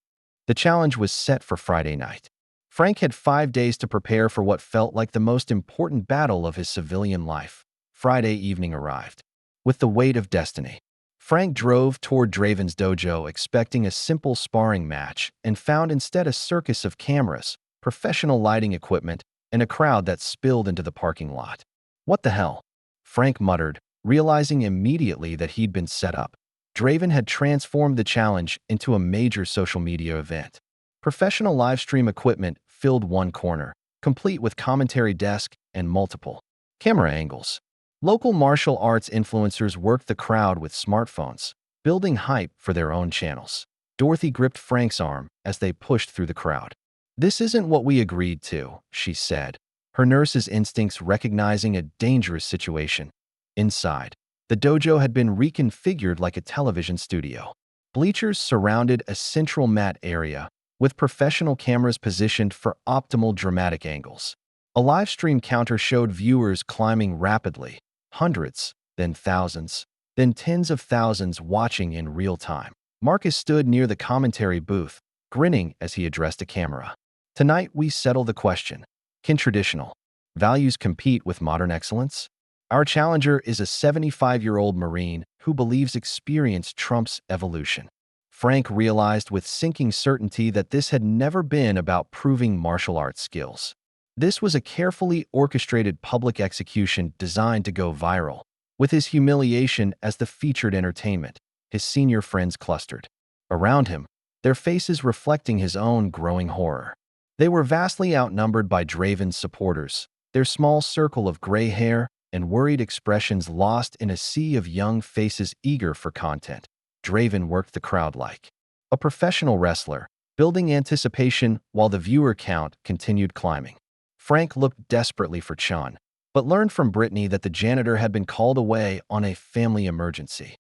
The challenge was set for Friday night. Frank had 5 days to prepare for what felt like the most important battle of his civilian life. Friday evening arrived. With the weight of destiny, Frank drove toward Draven's dojo expecting a simple sparring match and found instead a circus of cameras, professional lighting equipment, and a crowd that spilled into the parking lot. What the hell? Frank muttered, realizing immediately that he'd been set up. Draven had transformed the challenge into a major social media event. Professional live stream equipment filled one corner, complete with commentary desk and multiple camera angles. Local martial arts influencers worked the crowd with smartphones, building hype for their own channels. Dorothy gripped Frank's arm as they pushed through the crowd. This isn't what we agreed to, she said, her nurse's instincts recognizing a dangerous situation. Inside, the dojo had been reconfigured like a television studio. Bleachers surrounded a central mat area, with professional cameras positioned for optimal dramatic angles. A live stream counter showed viewers climbing rapidly, hundreds, then thousands, then tens of thousands watching in real time. Marcus stood near the commentary booth, grinning as he addressed a camera. Tonight we settle the question. Can traditional values compete with modern excellence? Our challenger is a 75-year-old Marine who believes experience trumps evolution. Frank realized with sinking certainty that this had never been about proving martial arts skills. This was a carefully orchestrated public execution designed to go viral. With his humiliation as the featured entertainment, his senior friends clustered around him, their faces reflecting his own growing horror. They were vastly outnumbered by Draven's supporters, their small circle of gray hair and worried expressions lost in a sea of young faces eager for content. Draven worked the crowd like a professional wrestler, building anticipation while the viewer count continued climbing. Frank looked desperately for Chun, but learned from Brittany that the janitor had been called away on a family emergency.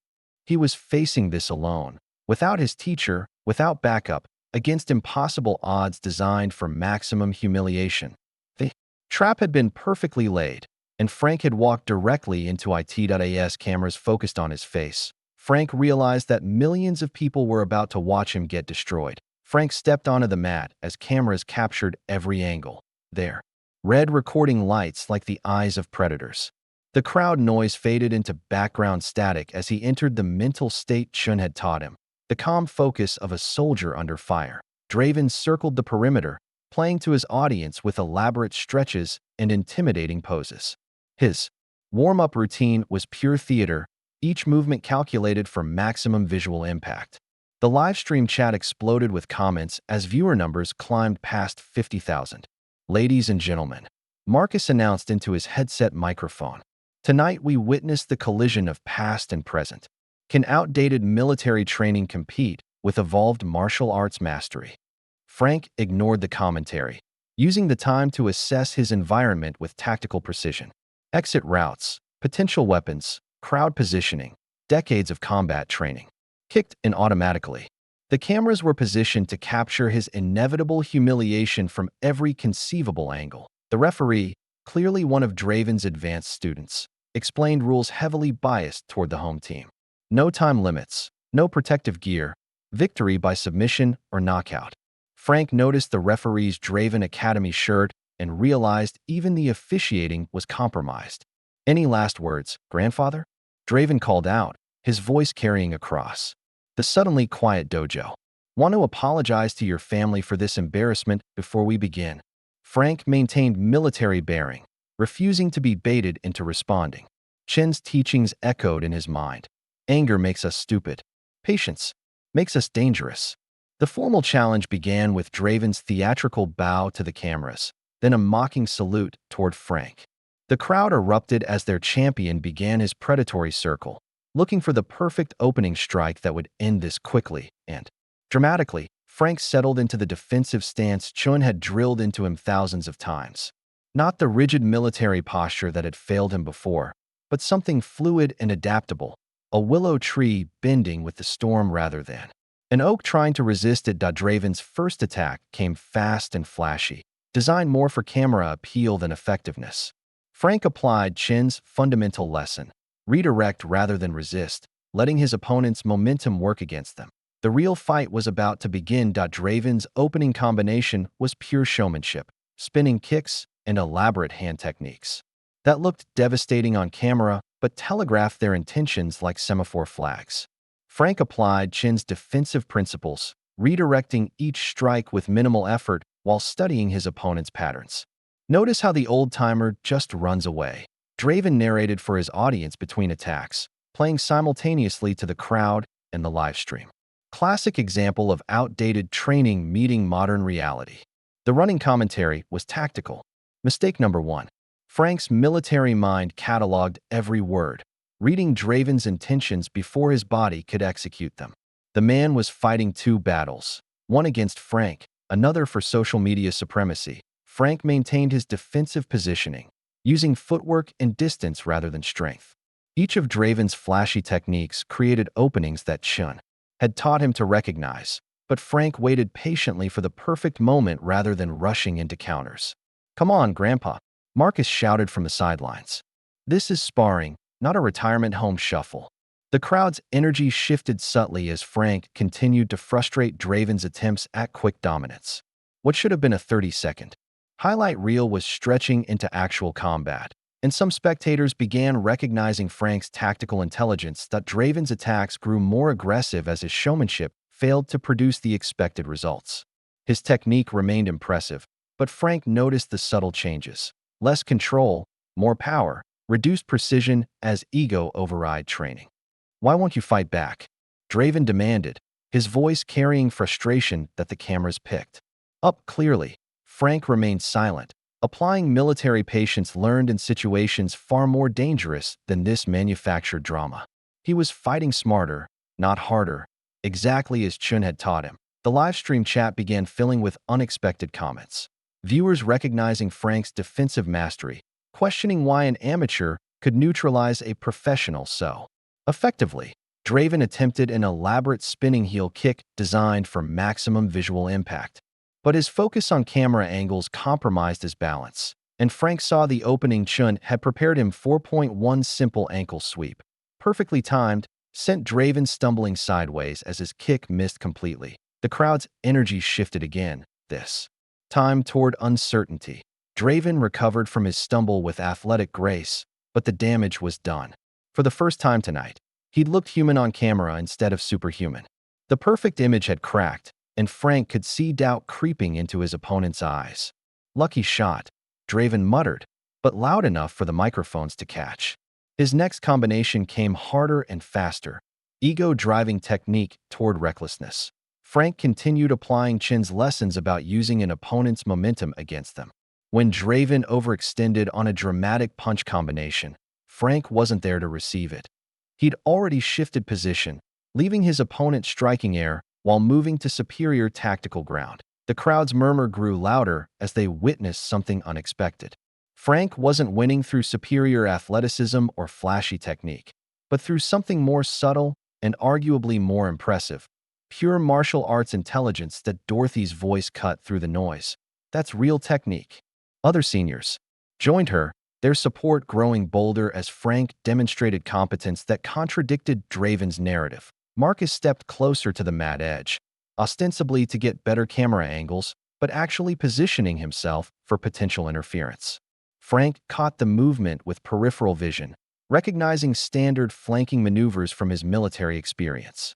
He was facing this alone, without his teacher, without backup, against impossible odds designed for maximum humiliation. The trap had been perfectly laid, and Frank had walked directly into IT.AS cameras focused on his face. Frank realized that millions of people were about to watch him get destroyed. Frank stepped onto the mat as cameras captured every angle. There, red recording lights like the eyes of predators. The crowd noise faded into background static as he entered the mental state Chun had taught him, the calm focus of a soldier under fire. Draven circled the perimeter, playing to his audience with elaborate stretches and intimidating poses. His warm-up routine was pure theater, each movement calculated for maximum visual impact. The livestream chat exploded with comments as viewer numbers climbed past 50,000. Ladies and gentlemen, Marcus announced into his headset microphone. Tonight we witnessed the collision of past and present. Can outdated military training compete with evolved martial arts mastery? Frank ignored the commentary, using the time to assess his environment with tactical precision. Exit routes, potential weapons, crowd positioning, decades of combat training. Kicked in automatically. The cameras were positioned to capture his inevitable humiliation from every conceivable angle. The referee, clearly one of Draven's advanced students, explained rules heavily biased toward the home team. No time limits, no protective gear, victory by submission or knockout. Frank noticed the referee's Draven Academy shirt and realized even the officiating was compromised. Any last words, grandfather? Draven called out, his voice carrying across the suddenly quiet dojo. Want to apologize to your family for this embarrassment before we begin? Frank maintained military bearing, refusing to be baited into responding. Chen's teachings echoed in his mind. Anger makes us stupid. Patience makes us dangerous. The formal challenge began with Draven's theatrical bow to the cameras, then a mocking salute toward Frank. The crowd erupted as their champion began his predatory circle, looking for the perfect opening strike that would end this quickly and dramatically. Frank settled into the defensive stance Chun had drilled into him thousands of times. Not the rigid military posture that had failed him before, but something fluid and adaptable, a willow tree bending with the storm rather than an oak trying to resist it. Draven's first attack came fast and flashy, designed more for camera appeal than effectiveness. Frank applied Chen's fundamental lesson: redirect rather than resist, letting his opponent's momentum work against them. The real fight was about to begin. Draven's opening combination was pure showmanship, spinning kicks and elaborate hand techniques that looked devastating on camera but telegraphed their intentions like semaphore flags. Frank applied Chen's defensive principles, redirecting each strike with minimal effort while studying his opponent's patterns. Notice how the old-timer just runs away. Draven narrated for his audience between attacks, playing simultaneously to the crowd and the livestream. Classic example of outdated training meeting modern reality. The running commentary was tactical. Mistake number 1. Frank's military mind cataloged every word, reading Draven's intentions before his body could execute them. The man was fighting two battles, one against Frank, another for social media supremacy. Frank maintained his defensive positioning, using footwork and distance rather than strength. Each of Draven's flashy techniques created openings that Chun had taught him to recognize, but Frank waited patiently for the perfect moment rather than rushing into counters. "Come on, Grandpa," Marcus shouted from the sidelines. "This is sparring, not a retirement home shuffle." The crowd's energy shifted subtly as Frank continued to frustrate Draven's attempts at quick dominance. What should have been a 30-second highlight reel was stretching into actual combat, and some spectators began recognizing Frank's tactical intelligence. Draven's attacks grew more aggressive as his showmanship failed to produce the expected results. His technique remained impressive, but Frank noticed the subtle changes: less control, more power, reduced precision as ego override training. "Why won't you fight back?" Draven demanded, his voice carrying frustration that the cameras picked up clearly. Frank remained silent, applying military patience learned in situations far more dangerous than this manufactured drama. He was fighting smarter, not harder, exactly as Chun had taught him. The livestream chat began filling with unexpected comments. Viewers recognizing Frank's defensive mastery, questioning why an amateur could neutralize a professional so effectively. Draven attempted an elaborate spinning heel kick designed for maximum visual impact, but his focus on camera angles compromised his balance, and Frank saw the opening. Chun had prepared him 4.1 simple ankle sweep, perfectly timed, sent Draven stumbling sideways as his kick missed completely. The crowd's energy shifted again, this time toward uncertainty. Draven recovered from his stumble with athletic grace, but the damage was done. For the first time tonight, he'd looked human on camera instead of superhuman. The perfect image had cracked, and Frank could see doubt creeping into his opponent's eyes. "Lucky shot," Draven muttered, but loud enough for the microphones to catch. His next combination came harder and faster, ego-driving technique toward recklessness. Frank continued applying Chin's lessons about using an opponent's momentum against them. When Draven overextended on a dramatic punch combination, Frank wasn't there to receive it. He'd already shifted position, leaving his opponent striking air while moving to superior tactical ground. The crowd's murmur grew louder as they witnessed something unexpected. Frank wasn't winning through superior athleticism or flashy technique, but through something more subtle and arguably more impressive: pure martial arts intelligence that Dorothy's voice cut through the noise. That's real technique. Other seniors joined her, their support growing bolder as Frank demonstrated competence that contradicted Draven's narrative. Marcus stepped closer to the mat edge, ostensibly to get better camera angles, but actually positioning himself for potential interference. Frank caught the movement with peripheral vision, recognizing standard flanking maneuvers from his military experience.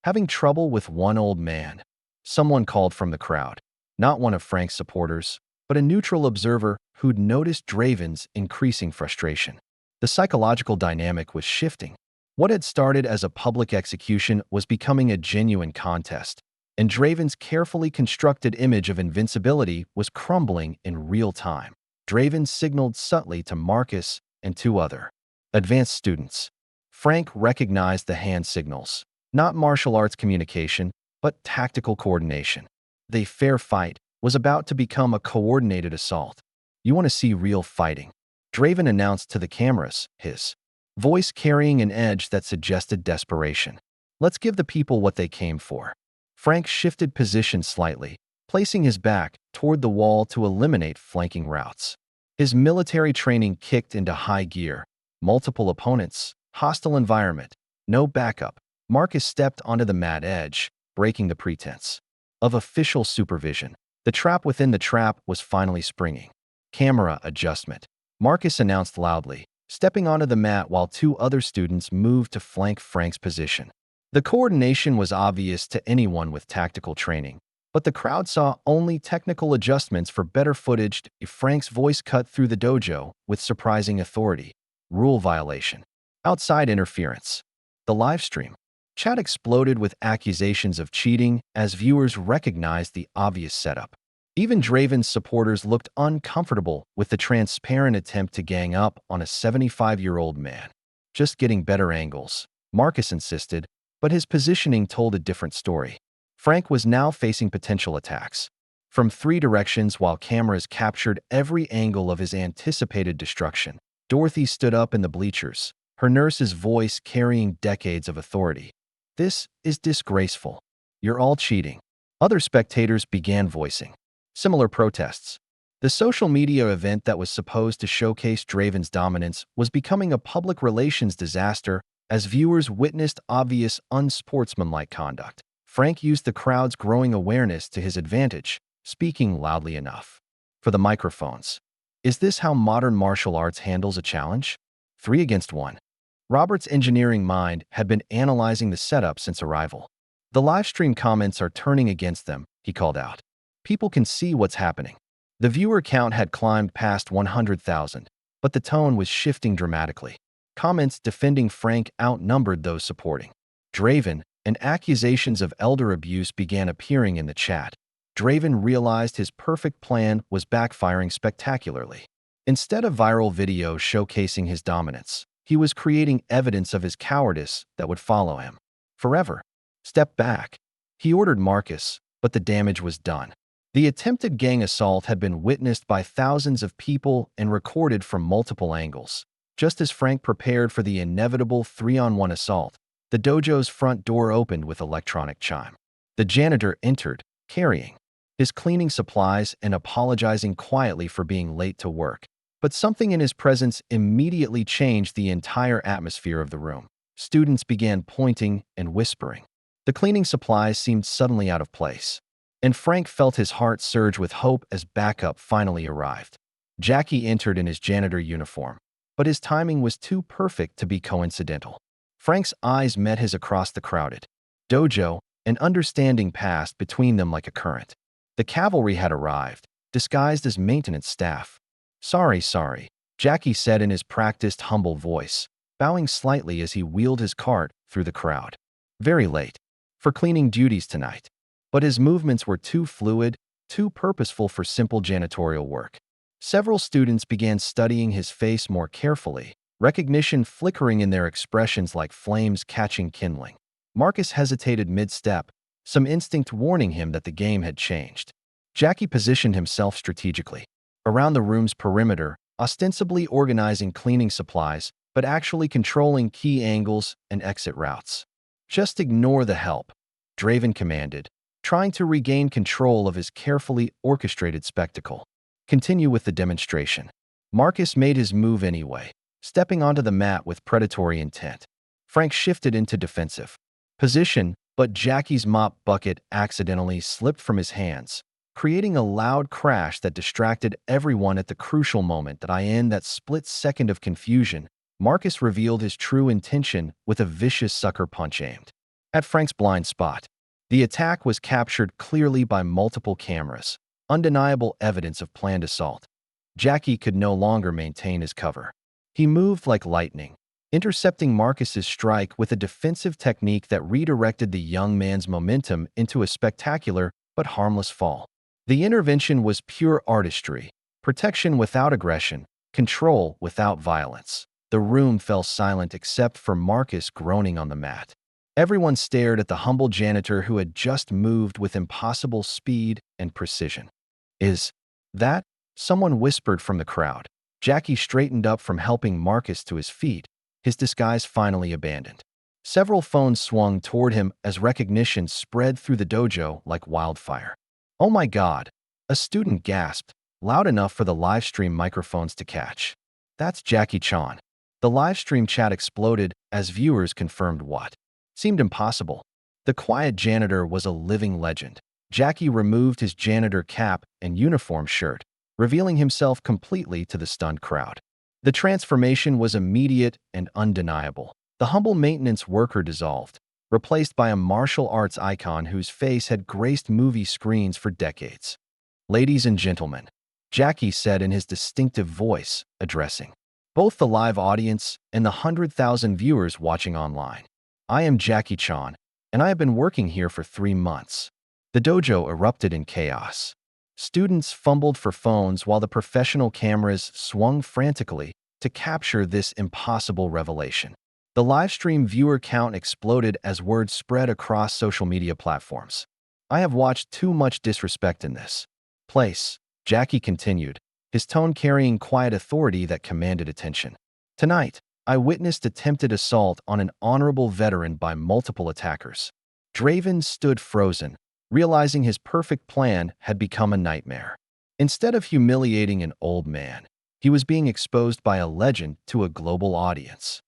"Having trouble with one old man," someone called from the crowd, not one of Frank's supporters, but a neutral observer who'd noticed Draven's increasing frustration. The psychological dynamic was shifting. What had started as a public execution was becoming a genuine contest, and Draven's carefully constructed image of invincibility was crumbling in real time. Draven signaled subtly to Marcus and two other advanced students. Frank recognized the hand signals, not martial arts communication, but tactical coordination. The fair fight was about to become a coordinated assault. "You want to see real fighting?" Draven announced to the cameras, his voice carrying an edge that suggested desperation. "Let's give the people what they came for." Frank shifted position slightly, placing his back toward the wall to eliminate flanking routes. His military training kicked into high gear. Multiple opponents, hostile environment, no backup. Marcus stepped onto the mat edge, breaking the pretense of official supervision. The trap within the trap was finally springing. "Camera adjustment," Marcus announced loudly, stepping onto the mat while two other students moved to flank Frank's position. The coordination was obvious to anyone with tactical training, but the crowd saw only technical adjustments for better footage. Frank's voice cut through the dojo with surprising authority. "Rule violation. Outside interference." The livestream chat exploded with accusations of cheating as viewers recognized the obvious setup. Even Draven's supporters looked uncomfortable with the transparent attempt to gang up on a 75-year-old man. "Just getting better angles," Marcus insisted, but his positioning told a different story. Frank was now facing potential attacks from three directions while cameras captured every angle of his anticipated destruction. Dorothy stood up in the bleachers, her nurse's voice carrying decades of authority. "This is disgraceful. You're all cheating." Other spectators began voicing similar protests. The social media event that was supposed to showcase Draven's dominance was becoming a public relations disaster as viewers witnessed obvious unsportsmanlike conduct. Frank used the crowd's growing awareness to his advantage, speaking loudly enough for the microphones. "Is this how modern martial arts handles a challenge? 3 against 1. Robert's engineering mind had been analyzing the setup since arrival. "The livestream comments are turning against them," he called out. "People can see what's happening." The viewer count had climbed past 100,000, but the tone was shifting dramatically. Comments defending Frank outnumbered those supporting Draven, and accusations of elder abuse began appearing in the chat. Draven realized his perfect plan was backfiring spectacularly. Instead of viral videos showcasing his dominance, he was creating evidence of his cowardice that would follow him forever. "Step back," he ordered Marcus, but the damage was done. The attempted gang assault had been witnessed by thousands of people and recorded from multiple angles. Just as Frank prepared for the inevitable 3-on-1 assault, the dojo's front door opened with electronic chime. The janitor entered, carrying his cleaning supplies and apologizing quietly for being late to work. But something in his presence immediately changed the entire atmosphere of the room. Students began pointing and whispering. The cleaning supplies seemed suddenly out of place, and Frank felt his heart surge with hope as backup finally arrived. Jackie entered in his janitor uniform, but his timing was too perfect to be coincidental. Frank's eyes met his across the crowded dojo, and understanding passed between them like a current. The cavalry had arrived, disguised as maintenance staff. Sorry, Jackie said in his practiced, humble voice, bowing slightly as he wheeled his cart through the crowd. Very late. For cleaning duties tonight. But his movements were too fluid, too purposeful for simple janitorial work. Several students began studying his face more carefully, recognition flickering in their expressions like flames catching kindling. Marcus hesitated mid-step, some instinct warning him that the game had changed. Jackie positioned himself strategically, around the room's perimeter, ostensibly organizing cleaning supplies, but actually controlling key angles and exit routes. Just ignore the help, Draven commanded, trying to regain control of his carefully orchestrated spectacle. Continue with the demonstration. Marcus made his move anyway, stepping onto the mat with predatory intent. Frank shifted into defensive position, but Jackie's mop bucket accidentally slipped from his hands, creating a loud crash that distracted everyone at the crucial moment. In that split second of confusion, Marcus revealed his true intention with a vicious sucker punch aimed at Frank's blind spot. The attack was captured clearly by multiple cameras, undeniable evidence of planned assault. Jackie could no longer maintain his cover. He moved like lightning, intercepting Marcus's strike with a defensive technique that redirected the young man's momentum into a spectacular but harmless fall. The intervention was pure artistry, protection without aggression, control without violence. The room fell silent except for Marcus groaning on the mat. Everyone stared at the humble janitor who had just moved with impossible speed and precision. Is that? Someone whispered from the crowd. Jackie straightened up from helping Marcus to his feet, his disguise finally abandoned. Several phones swung toward him as recognition spread through the dojo like wildfire. Oh my God, a student gasped, loud enough for the livestream microphones to catch. That's Jackie Chan. The livestream chat exploded as viewers confirmed what seemed impossible. The quiet janitor was a living legend. Jackie removed his janitor cap and uniform shirt, revealing himself completely to the stunned crowd. The transformation was immediate and undeniable. The humble maintenance worker dissolved, replaced by a martial arts icon whose face had graced movie screens for decades. Ladies and gentlemen, Jackie said in his distinctive voice, addressing both the live audience and the 100,000 viewers watching online. I am Jackie Chan, and I have been working here for 3 months. The dojo erupted in chaos. Students fumbled for phones while the professional cameras swung frantically to capture this impossible revelation. The livestream viewer count exploded as word spread across social media platforms. I have watched too much disrespect in this place, Jackie continued, his tone carrying quiet authority that commanded attention. Tonight, I witnessed attempted assault on an honorable veteran by multiple attackers. Draven stood frozen, realizing his perfect plan had become a nightmare. Instead of humiliating an old man, he was being exposed by a legend to a global audience.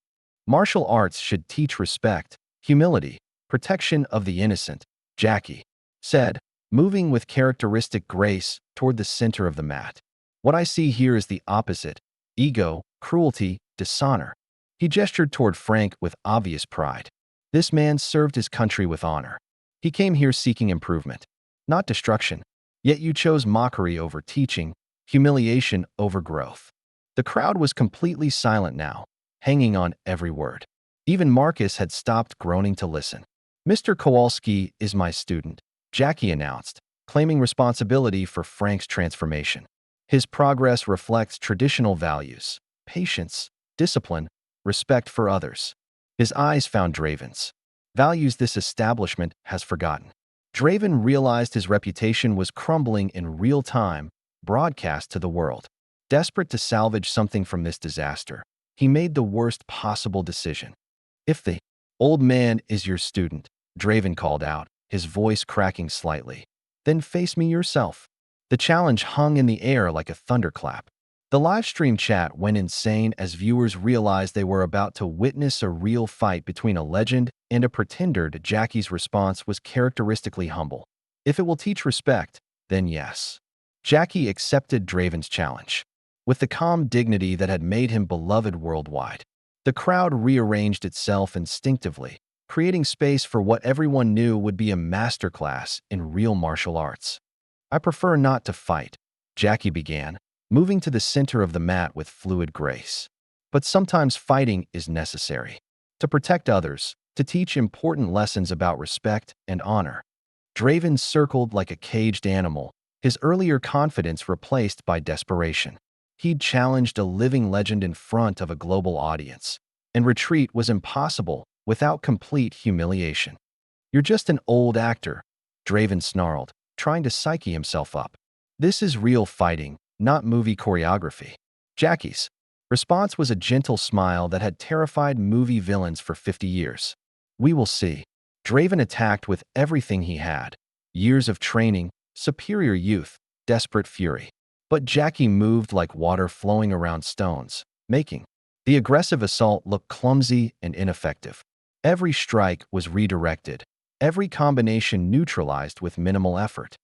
Martial arts should teach respect, humility, protection of the innocent, Jackie said, moving with characteristic grace toward the center of the mat. What I see here is the opposite: ego, cruelty, dishonor. He gestured toward Frank with obvious pride. This man served his country with honor. He came here seeking improvement, not destruction. Yet you chose mockery over teaching, humiliation over growth. The crowd was completely silent now, hanging on every word. Even Marcus had stopped groaning to listen. Mr. Kowalski is my student, Jackie announced, claiming responsibility for Frank's transformation. His progress reflects traditional values: patience, discipline, respect for others. His eyes found Draven's. Values this establishment has forgotten. Draven realized his reputation was crumbling in real time, broadcast to the world. Desperate to salvage something from this disaster, he made the worst possible decision. If the old man is your student, Draven called out, his voice cracking slightly, then face me yourself. The challenge hung in the air like a thunderclap. The livestream chat went insane as viewers realized they were about to witness a real fight between a legend and a pretender. Jackie's response was characteristically humble. If it will teach respect, then yes. Jackie accepted Draven's challenge. with the calm dignity that had made him beloved worldwide. The crowd rearranged itself instinctively, creating space for what everyone knew would be a masterclass in real martial arts. "I prefer not to fight," Jackie began, moving to the center of the mat with fluid grace. "But sometimes fighting is necessary. To protect others, to teach important lessons about respect and honor." Draven circled like a caged animal, his earlier confidence replaced by desperation. He'd challenged a living legend in front of a global audience, and retreat was impossible without complete humiliation. "You're just an old actor," Draven snarled, trying to psyche himself up. "This is real fighting, not movie choreography." Jackie's response was a gentle smile that had terrified movie villains for 50 years. "We will see." Draven attacked with everything he had: years of training, superior youth, desperate fury. But Jackie moved like water flowing around stones, making the aggressive assault look clumsy and ineffective. Every strike was redirected, every combination neutralized with minimal effort.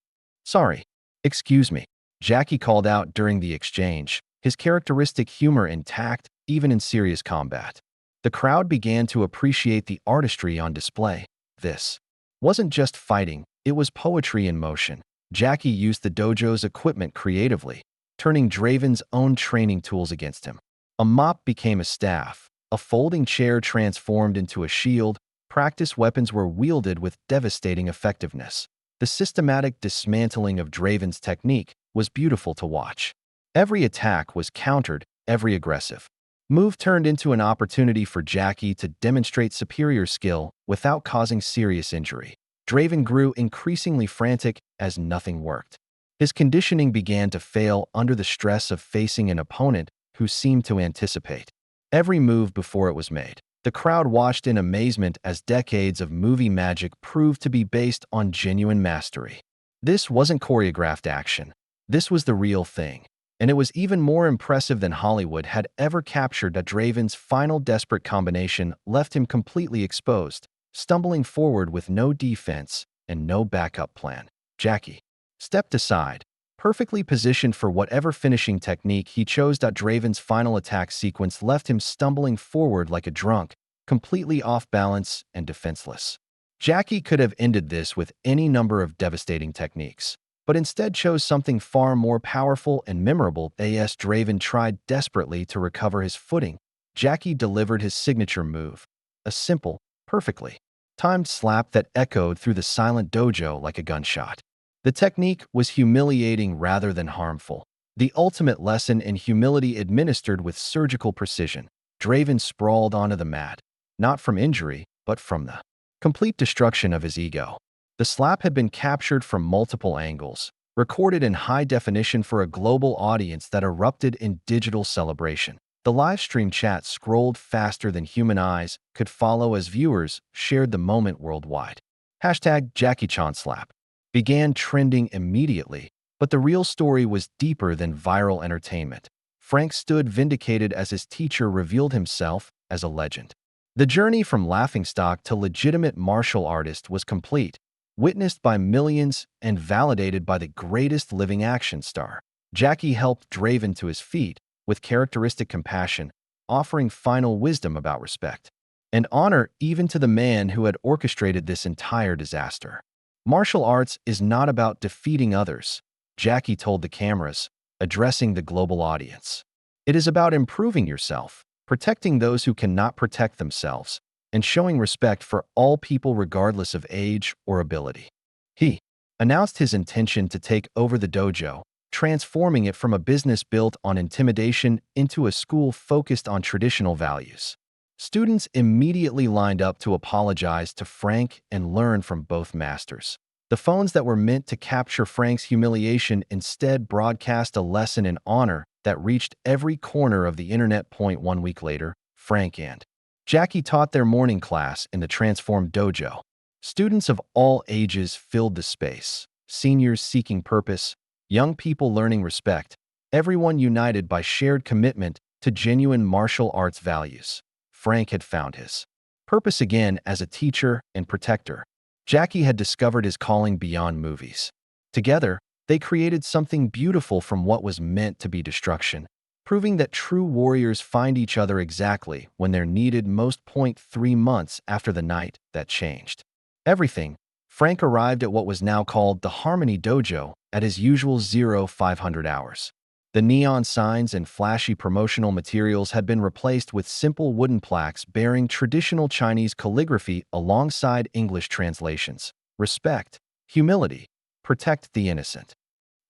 "Sorry. Excuse me," Jackie called out during the exchange, his characteristic humor intact even in serious combat. The crowd began to appreciate the artistry on display. This wasn't just fighting, it was poetry in motion. Jackie used the dojo's equipment creatively, turning Draven's own training tools against him. A mop became a staff, a folding chair transformed into a shield, practice weapons were wielded with devastating effectiveness. The systematic dismantling of Draven's technique was beautiful to watch. Every attack was countered, every aggressive move turned into an opportunity for Jackie to demonstrate superior skill without causing serious injury. Draven grew increasingly frantic as nothing worked. His conditioning began to fail under the stress of facing an opponent who seemed to anticipate every move before it was made. The crowd watched in amazement as decades of movie magic proved to be based on genuine mastery. This wasn't choreographed action. This was the real thing. And it was even more impressive than Hollywood had ever captured. That Draven's final desperate combination left him completely exposed, stumbling forward with no defense and no backup plan. Jackie stepped aside, perfectly positioned for whatever finishing technique he chose. Draven's final attack sequence left him stumbling forward like a drunk, completely off balance and defenseless. Jackie could have ended this with any number of devastating techniques, but instead chose something far more powerful and memorable. As Draven tried desperately to recover his footing, Jackie delivered his signature move, a simple, perfectly timed slap that echoed through the silent dojo like a gunshot. The technique was humiliating rather than harmful, the ultimate lesson in humility administered with surgical precision. Draven sprawled onto the mat, not from injury, but from the complete destruction of his ego. The slap had been captured from multiple angles, recorded in high definition for a global audience that erupted in digital celebration. The livestream chat scrolled faster than human eyes could follow as viewers shared the moment worldwide. Hashtag JackieChanSlap began trending immediately, but the real story was deeper than viral entertainment. Frank stood vindicated as his teacher revealed himself as a legend. The journey from laughingstock to legitimate martial artist was complete, witnessed by millions and validated by the greatest living action star. Jackie helped Draven to his feet with characteristic compassion, offering final wisdom about respect and honor even to the man who had orchestrated this entire disaster. "Martial arts is not about defeating others," Jackie told the cameras, addressing the global audience. "It is about improving yourself, protecting those who cannot protect themselves, and showing respect for all people regardless of age or ability." He announced his intention to take over the dojo, transforming it from a business built on intimidation into a school focused on traditional values. Students immediately lined up to apologize to Frank and learn from both masters. The phones that were meant to capture Frank's humiliation instead broadcast a lesson in honor that reached every corner of the internet. 1 week later, Frank and Jackie taught their morning class in the transformed dojo. Students of all ages filled the space, seniors seeking purpose, young people learning respect, everyone united by shared commitment to genuine martial arts values. Frank had found his purpose again as a teacher and protector. Jackie had discovered his calling beyond movies. Together, they created something beautiful from what was meant to be destruction. proving that true warriors find each other exactly when they're needed most. 3 months after the night that changed everything, Frank arrived at what was now called the Harmony Dojo at his usual 0500 hours. The neon signs and flashy promotional materials had been replaced with simple wooden plaques bearing traditional Chinese calligraphy alongside English translations. Respect, humility, protect the innocent.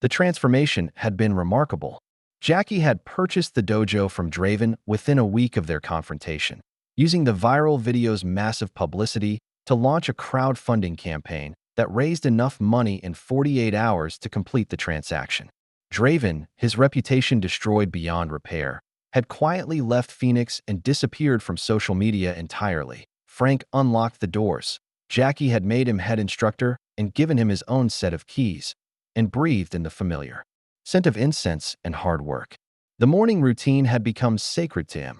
The transformation had been remarkable. Jackie had purchased the dojo from Draven within a week of their confrontation, using the viral video's massive publicity to launch a crowdfunding campaign that raised enough money in 48 hours to complete the transaction. Draven, his reputation destroyed beyond repair, had quietly left Phoenix and disappeared from social media entirely. Frank unlocked the doors. Jackie had made him head instructor and given him his own set of keys, and breathed in the familiar scent of incense and hard work. The morning routine had become sacred to him,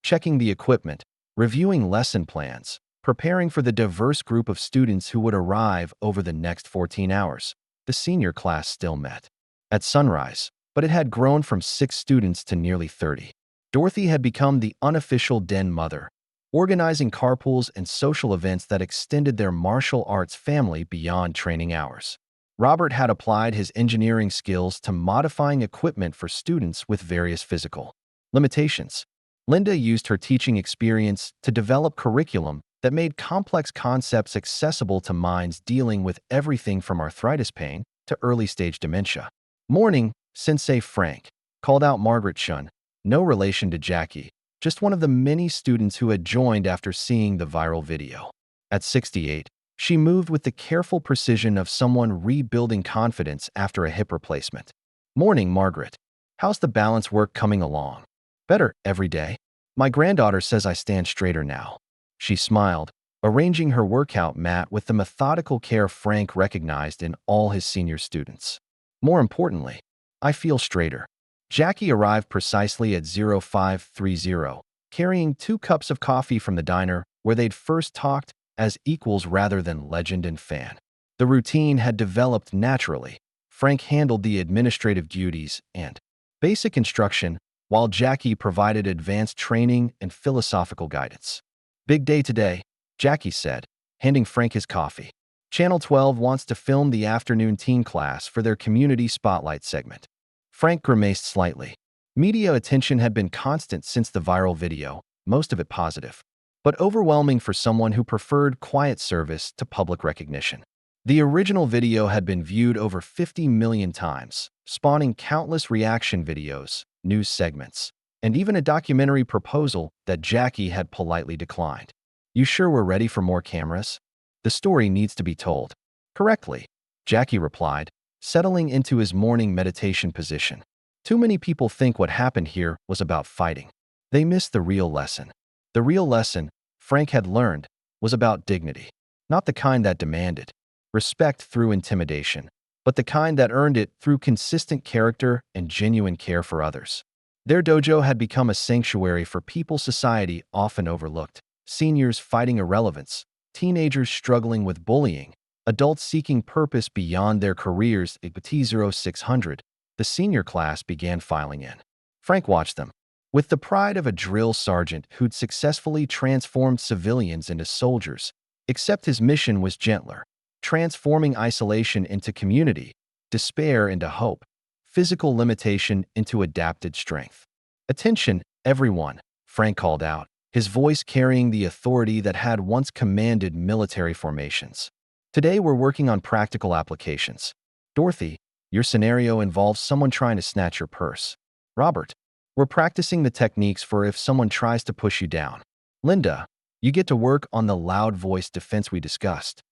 checking the equipment, reviewing lesson plans, preparing for the diverse group of students who would arrive over the next 14 hours. The senior class still met at sunrise, but it had grown from 6 students to nearly 30. Dorothy had become the unofficial den mother, organizing carpools and social events that extended their martial arts family beyond training hours. Robert had applied his engineering skills to modifying equipment for students with various physical limitations. Linda used her teaching experience to develop curriculum that made complex concepts accessible to minds dealing with everything from arthritis pain to early-stage dementia. Morning, Sensei Frank called out Margaret Shun, no relation to Jackie, just one of the many students who had joined after seeing the viral video. At 68, she moved with the careful precision of someone rebuilding confidence after a hip replacement. Morning, Margaret. How's the balance work coming along? Better every day. My granddaughter says I stand straighter now. She smiled, arranging her workout mat with the methodical care Frank recognized in all his senior students. More importantly, I feel straighter. Jackie arrived precisely at 0530, carrying 2 cups of coffee from the diner where they'd first talked as equals rather than legend and fan. The routine had developed naturally. Frank handled the administrative duties and basic instruction, while Jackie provided advanced training and philosophical guidance. Big day today, Jackie said, handing Frank his coffee. Channel 12 wants to film the afternoon teen class for their community spotlight segment. Frank grimaced slightly. Media attention had been constant since the viral video, most of it positive, but overwhelming for someone who preferred quiet service to public recognition. The original video had been viewed over 50 million times, spawning countless reaction videos, news segments, and even a documentary proposal that Jackie had politely declined. You sure we're ready for more cameras? The story needs to be told correctly, Jackie replied, settling into his morning meditation position. Too many people think what happened here was about fighting. They miss the real lesson. The real lesson, Frank had learned, was about dignity. Not the kind that demanded respect through intimidation, but the kind that earned it through consistent character and genuine care for others. Their dojo had become a sanctuary for people society often overlooked. Seniors fighting irrelevance, teenagers struggling with bullying, adults seeking purpose beyond their careers. At 0600, the senior class began filing in. Frank watched them. With the pride of a drill sergeant who'd successfully transformed civilians into soldiers, except his mission was gentler, transforming isolation into community, despair into hope, physical limitation into adapted strength. Attention, everyone, Frank called out, his voice carrying the authority that had once commanded military formations. Today we're working on practical applications. Dorothy, your scenario involves someone trying to snatch your purse. Robert, we're practicing the techniques for if someone tries to push you down. Linda, you get to work on the loud voice defense we discussed.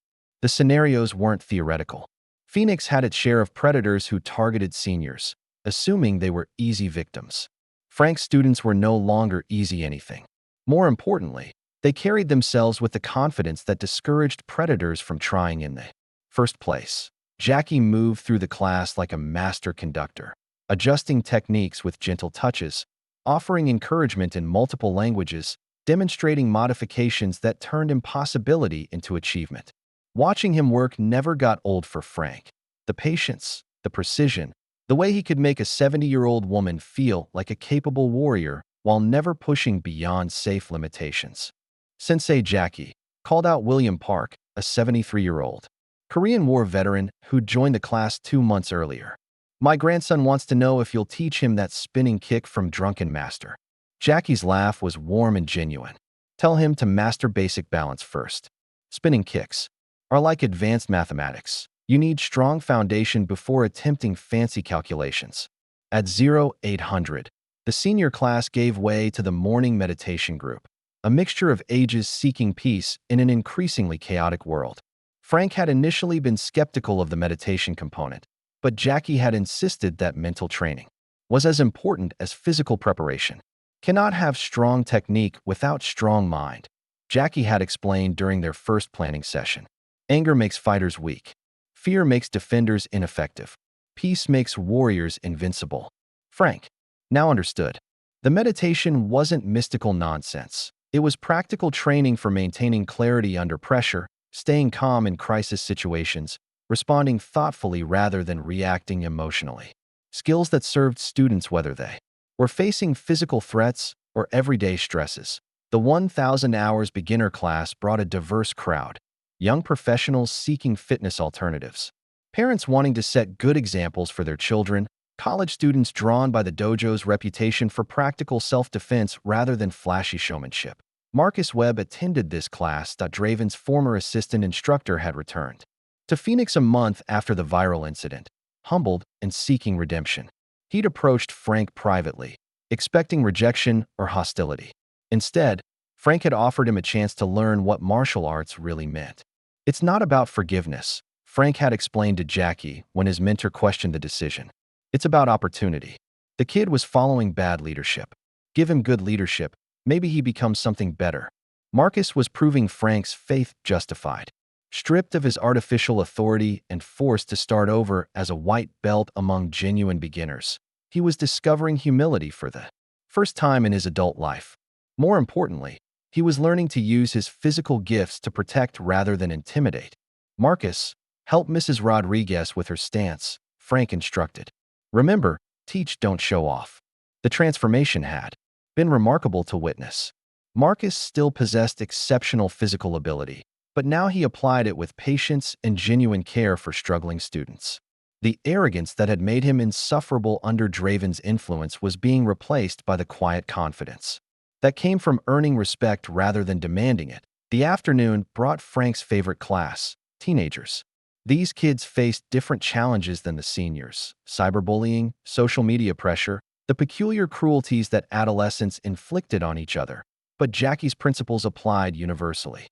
The scenarios weren't theoretical. Phoenix had its share of predators who targeted seniors, assuming they were easy victims. Frank's students were no longer easy anything. More importantly, they carried themselves with the confidence that discouraged predators from trying in the first place. Jackie moved through the class like a master conductor, adjusting techniques with gentle touches, offering encouragement in multiple languages, demonstrating modifications that turned impossibility into achievement. Watching him work never got old for Frank. The patience, the precision, The way he could make a 70-year-old woman feel like a capable warrior while never pushing beyond safe limitations. Sensei Jackie called out William Park, a 73-year-old Korean War veteran who joined the class 2 months earlier. My grandson wants to know if you'll teach him that spinning kick from Drunken Master. Jackie's laugh was warm and genuine. Tell him to master basic balance first. Spinning kicks are like advanced mathematics. You need strong foundation before attempting fancy calculations. At 0800, the senior class gave way to the morning meditation group, a mixture of ages seeking peace in an increasingly chaotic world. Frank had initially been skeptical of the meditation component, but Jackie had insisted that mental training was as important as physical preparation. Cannot have strong technique without strong mind, Jackie had explained during their first planning session. Anger makes fighters weak. Fear makes defenders ineffective. Peace makes warriors invincible. Frank now understood. The meditation wasn't mystical nonsense. It was practical training for maintaining clarity under pressure, staying calm in crisis situations, responding thoughtfully rather than reacting emotionally. Skills that served students whether they were facing physical threats or everyday stresses. The 1,000 hours beginner class brought a diverse crowd. Young professionals seeking fitness alternatives, parents wanting to set good examples for their children, college students drawn by the dojo's reputation for practical self-defense rather than flashy showmanship. Marcus Webb attended this class that Draven's former assistant instructor had returned to Phoenix a month after the viral incident, humbled and seeking redemption. He'd approached Frank privately, expecting rejection or hostility. Instead, Frank had offered him a chance to learn what martial arts really meant. It's not about forgiveness, Frank had explained to Jackie when his mentor questioned the decision. It's about opportunity. The kid was following bad leadership. Give him good leadership, maybe he becomes something better. Marcus was proving Frank's faith justified. Stripped of his artificial authority and forced to start over as a white belt among genuine beginners, he was discovering humility for the first time in his adult life. More importantly, he was learning to use his physical gifts to protect rather than intimidate. Marcus helped Mrs. Rodriguez with her stance, Frank instructed. Remember, teach, don't show off. The transformation had been remarkable to witness. Marcus still possessed exceptional physical ability, but now he applied it with patience and genuine care for struggling students. The arrogance that had made him insufferable under Draven's influence was being replaced by the quiet confidence that came from earning respect rather than demanding it. The afternoon brought Frank's favorite class, teenagers. These kids faced different challenges than the seniors: cyberbullying, social media pressure, the peculiar cruelties that adolescents inflicted on each other. But Jackie's principles applied universally.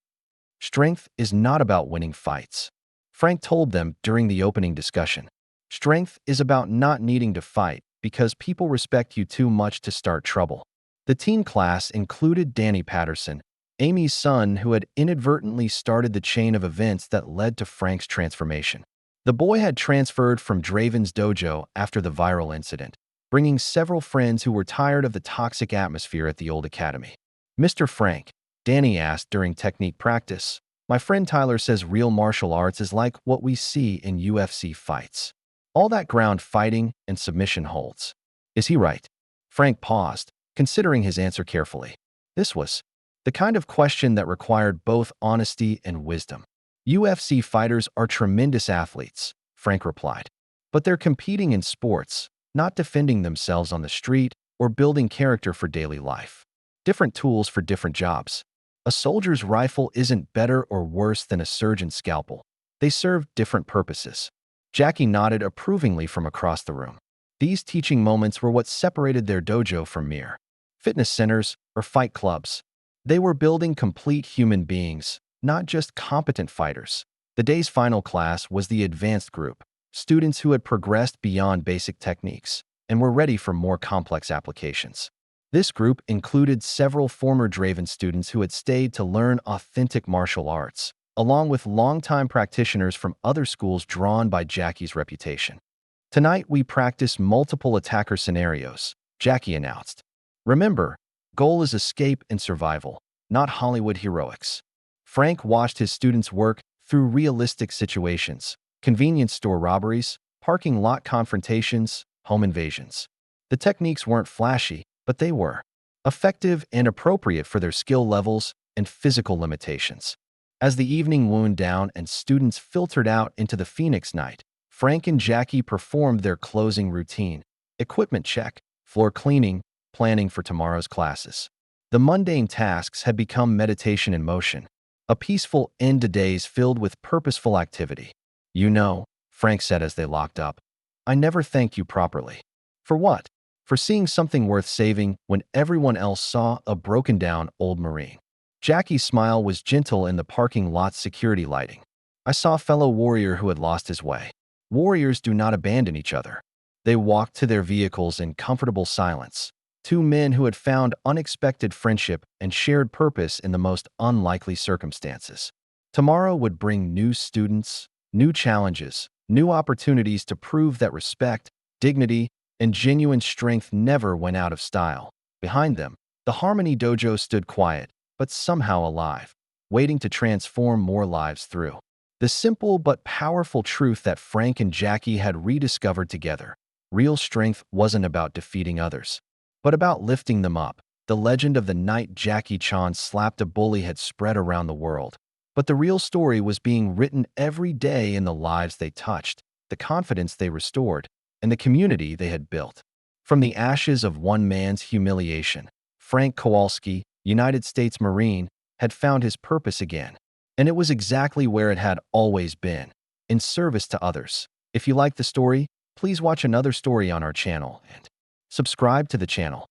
Strength is not about winning fights, Frank told them during the opening discussion. Strength is about not needing to fight because people respect you too much to start trouble. The teen class included Danny Patterson, Amy's son, who had inadvertently started the chain of events that led to Frank's transformation. The boy had transferred from Draven's dojo after the viral incident, bringing several friends who were tired of the toxic atmosphere at the old academy. Mr. Frank, Danny asked during technique practice, my friend Tyler says real martial arts is like what we see in UFC fights. All that ground fighting and submission holds. Is he right? Frank paused, considering his answer carefully. This was the kind of question that required both honesty and wisdom. UFC fighters are tremendous athletes, Frank replied, but they're competing in sports, not defending themselves on the street or building character for daily life. Different tools for different jobs. A soldier's rifle isn't better or worse than a surgeon's scalpel. They serve different purposes. Jackie nodded approvingly from across the room. These teaching moments were what separated their dojo from mere fitness centers or fight clubs. They were building complete human beings, not just competent fighters. The day's final class was the advanced group, students who had progressed beyond basic techniques and were ready for more complex applications. This group included several former Draven students who had stayed to learn authentic martial arts, along with longtime practitioners from other schools drawn by Jackie's reputation. Tonight, we practice multiple attacker scenarios, Jackie announced. Remember, goal is escape and survival, not Hollywood heroics. Frank watched his students work through realistic situations: convenience store robberies, parking lot confrontations, home invasions. The techniques weren't flashy, but they were effective and appropriate for their skill levels and physical limitations. As the evening wound down and students filtered out into the Phoenix night, Frank and Jackie performed their closing routine: equipment check, floor cleaning, planning for tomorrow's classes. The mundane tasks had become meditation in motion, a peaceful end to days filled with purposeful activity. "You know," Frank said as they locked up, "I never thanked you properly." "For what?" "For seeing something worth saving when everyone else saw a broken-down old Marine." Jackie's smile was gentle in the parking lot's security lighting. "I saw a fellow warrior who had lost his way." Warriors do not abandon each other. They walked to their vehicles in comfortable silence. Two men who had found unexpected friendship and shared purpose in the most unlikely circumstances. Tomorrow would bring new students, new challenges, new opportunities to prove that respect, dignity, and genuine strength never went out of style. Behind them, the Harmony Dojo stood quiet, but somehow alive, waiting to transform more lives through the simple but powerful truth that Frank and Jackie had rediscovered together. Real strength wasn't about defeating others, but about lifting them up. The legend of the night Jackie Chan slapped a bully had spread around the world, but the real story was being written every day in the lives they touched, the confidence they restored, and the community they had built. From the ashes of one man's humiliation, Frank Kowalski, United States Marine, had found his purpose again. And it was exactly where it had always been, in service to others. If you like the story, please watch another story on our channel and subscribe to the channel.